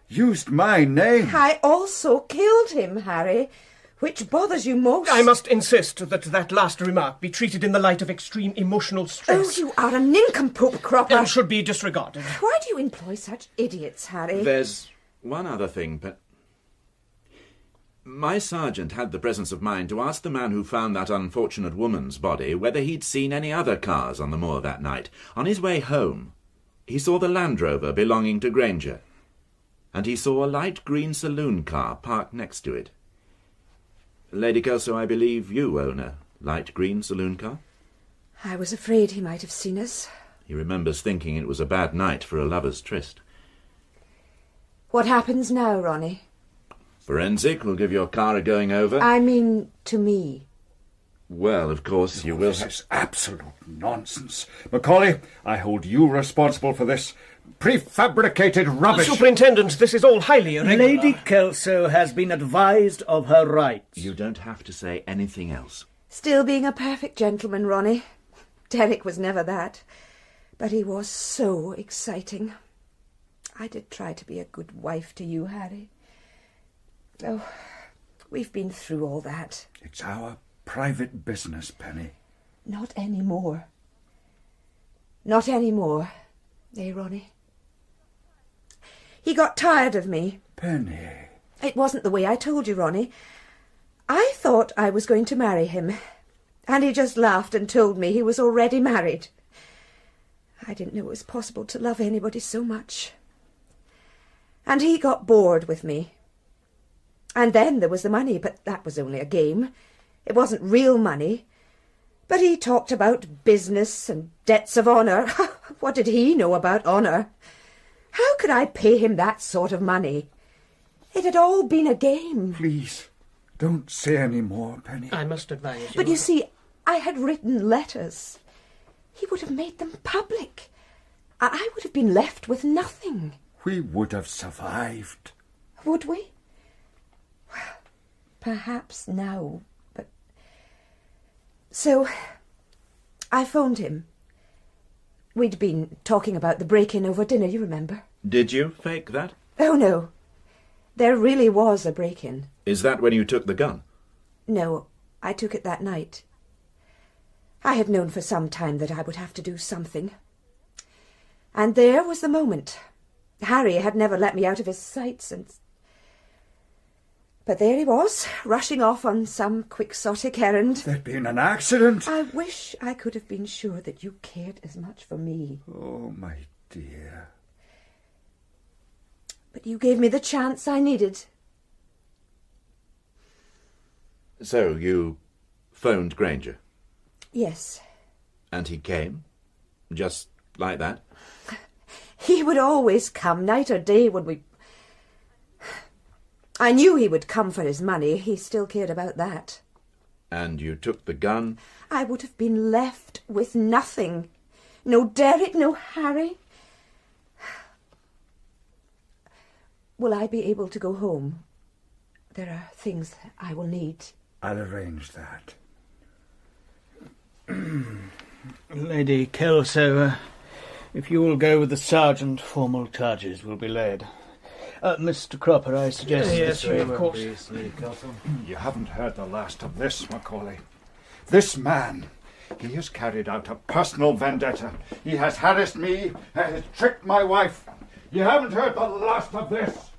Used my name? I also killed him, Harry. Which bothers you most? I must insist that that last remark be treated in the light of extreme emotional stress. Oh, you are a nincompoop, Cropper. And should be disregarded. Why do you employ such idiots, Harry? There's one other thing, but... My sergeant had the presence of mind to ask the man who found that unfortunate woman's body whether he'd seen any other cars on the moor that night. On his way home, he saw the Land Rover belonging to Granger, and he saw a light green saloon car parked next to it. Lady Kelso, I believe you own a light green saloon car? I was afraid he might have seen us. He remembers thinking it was a bad night for a lover's tryst. What happens now, Ronnie? Forensic will give your car a going over. I mean, to me. Well, of course, you will... This is absolute nonsense. Macaulay, I hold you responsible for this prefabricated rubbish. Superintendent, this is all highly irregular. Lady Kelso has been advised of her rights. You don't have to say anything else. Still being a perfect gentleman, Ronnie. Derek was never that. But he was so exciting. I did try to be a good wife to you, Harry. Oh, we've been through all that. It's our private business, Penny. Not anymore. Not anymore. Eh, Ronnie? He got tired of me. Penny. It wasn't the way I told you, Ronnie. I thought I was going to marry him, and he just laughed and told me he was already married. I didn't know it was possible to love anybody so much. And he got bored with me. And then there was the money, but that was only a game. It wasn't real money. But he talked about business and debts of honour. What did he know about honour? How could I pay him that sort of money? It had all been a game. Please, don't say any more, Penny. I must advise you. But you see, I had written letters. He would have made them public. I would have been left with nothing. We would have survived. Would we? Well, perhaps now, but... So, I phoned him. We'd been talking about the break-in over dinner, you remember? Did you fake that? Oh, no. There really was a break-in. Is that when you took the gun? No, I took it that night. I had known for some time that I would have to do something. And there was the moment. Harry had never let me out of his sight since. But there he was, rushing off on some quixotic errand. There'd been an accident. I wish I could have been sure that you cared as much for me. Oh, my dear. But you gave me the chance I needed. So you phoned Granger? Yes. And he came? Just like that? He would always come, night or day, when we... I knew he would come for his money. He still cared about that. And you took the gun? I would have been left with nothing. No Derek, no Harry. Will I be able to go home? There are things I will need. I'll arrange that. Lady Kelso, if you will go with the sergeant, formal charges will be laid. Mr. Cropper, I suggest... Yes, of course. You haven't heard the last of this, Macaulay. This man, he has carried out a personal vendetta. He has harassed me, has tricked my wife. You haven't heard the last of this.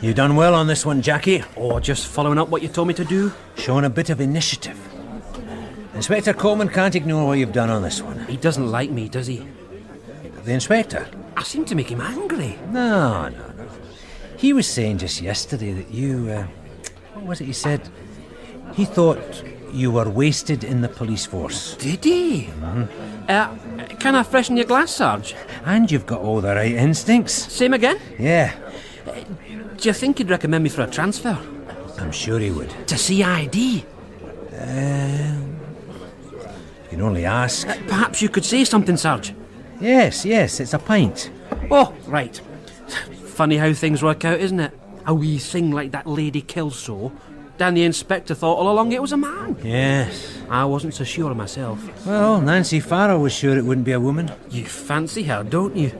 You done well on this one, Jackie. Oh, just following up what you told me to do. Showing a bit of initiative. Inspector Coleman can't ignore what you've done on this one. He doesn't like me, does he? The inspector? I seem to make him angry. No. He was saying just yesterday that you... what was it he said? He thought you were wasted in the police force. Did he? Mm-hmm. Can I freshen your glass, Sarge? And you've got all the right instincts. Same again? Yeah. Do you think he'd recommend me for a transfer? I'm sure he would. To CID? You can only ask. Perhaps you could say something, Sarge? Yes, it's a pint. Oh, right. Funny how things work out, isn't it? A wee thing like that Lady Kelso. Dan the inspector thought all along it was a man. Yes. I wasn't so sure of myself. Well, Nancy Farrell was sure it wouldn't be a woman. You fancy her, don't you?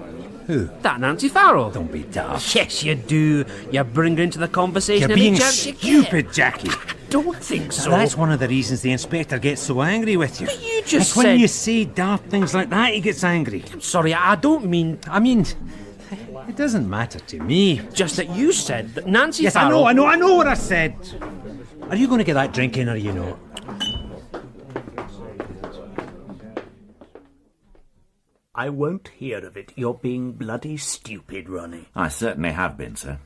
Who? That Nancy Farrell. Don't be daft. Yes, you do. You bring her into the conversation. You're being stupid, Jackie. I don't think so. That's one of the reasons the inspector gets so angry with you. But you just like said... when you say daft things like that, he gets angry. I'm sorry, I don't mean... It doesn't matter to me. Just that you said that Nancy Yes, Farrell... I know what I said. Are you going to get that drink in or are you not? I won't hear of it. You're being bloody stupid, Ronnie. I certainly have been, sir.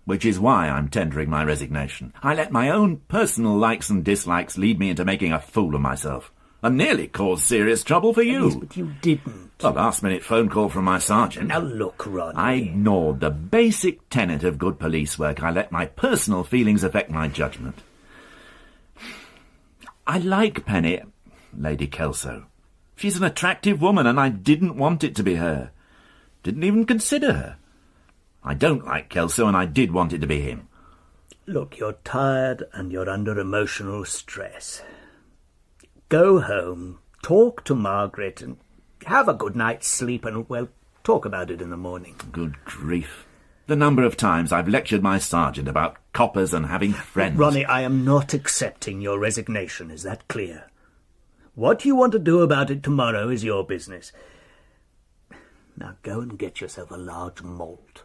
Which is why I'm tendering my resignation. I let my own personal likes and dislikes lead me into making a fool of myself. And nearly caused serious trouble for you. Yes, but you didn't. A last-minute phone call from my sergeant. Now look, Ronnie. I ignored the basic tenet of good police work. I let my personal feelings affect my judgment. I like Penny, Lady Kelso. She's an attractive woman, and I didn't want it to be her. Didn't even consider her. I don't like Kelso, and I did want it to be him. Look, you're tired and you're under emotional stress. Go home, talk to Margaret, and have a good night's sleep, and, well, talk about it in the morning. Good grief. The number of times I've lectured my sergeant about coppers and having friends. Ronnie, I am not accepting your resignation. Is that clear? What you want to do about it tomorrow is your business. Now go and get yourself a large malt.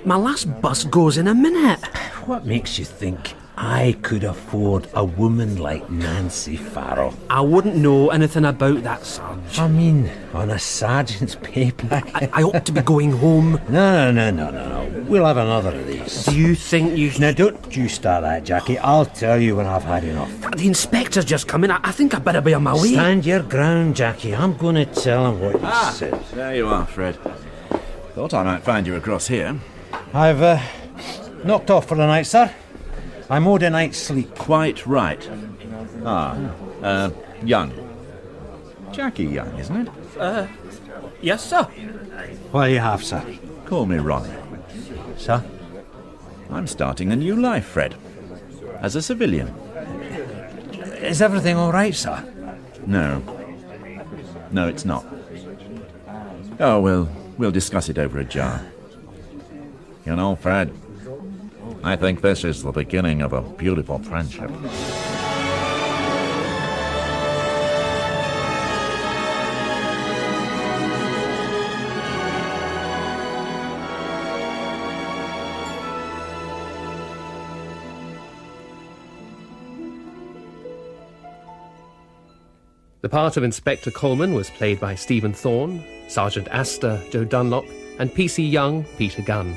My last bus goes in a minute. What makes you think I could afford a woman like Nancy Farrell? I wouldn't know anything about that, Sarge. I mean, on a sergeant's pay packet. I ought to be going home. No. We'll have another of these. Do you think you... Now, don't you start that, Jackie. I'll tell you when I've had enough. The inspector's just come in. I think I better be on my way. Stand your ground, Jackie. I'm going to tell him what you said. There you are, Fred. Thought I might find you across here. I've knocked off for the night, sir. I'm owed a night's sleep. Quite right. Young. Jackie Young, isn't it? Yes, sir. What do you have, sir? Call me Ronnie. Sir? I'm starting a new life, Fred. As a civilian. Is everything all right, sir? No. No, it's not. Oh, we'll discuss it over a jar. You know, Fred, I think this is the beginning of a beautiful friendship. The part of Inspector Coleman was played by Stephen Thorne, Sergeant Astor, Joe Dunlop, and PC Young, Peter Gunn.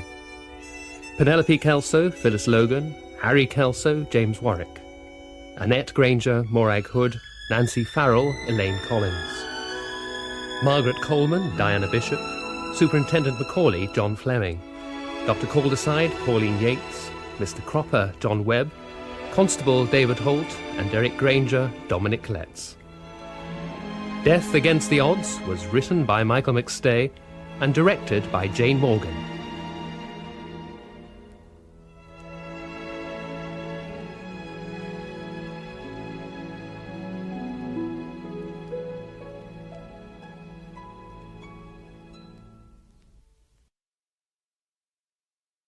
Penelope Kelso, Phyllis Logan, Harry Kelso, James Warwick. Annette Granger, Morag Hood, Nancy Farrell, Elaine Collins. Margaret Coleman, Diana Bishop. Superintendent Macaulay, John Fleming. Dr. Calderside, Pauline Yates. Mr. Cropper, John Webb. Constable David Holt, and Derek Granger, Dominic Letts. Death Against the Odds was written by Michael McStay and directed by Jane Morgan.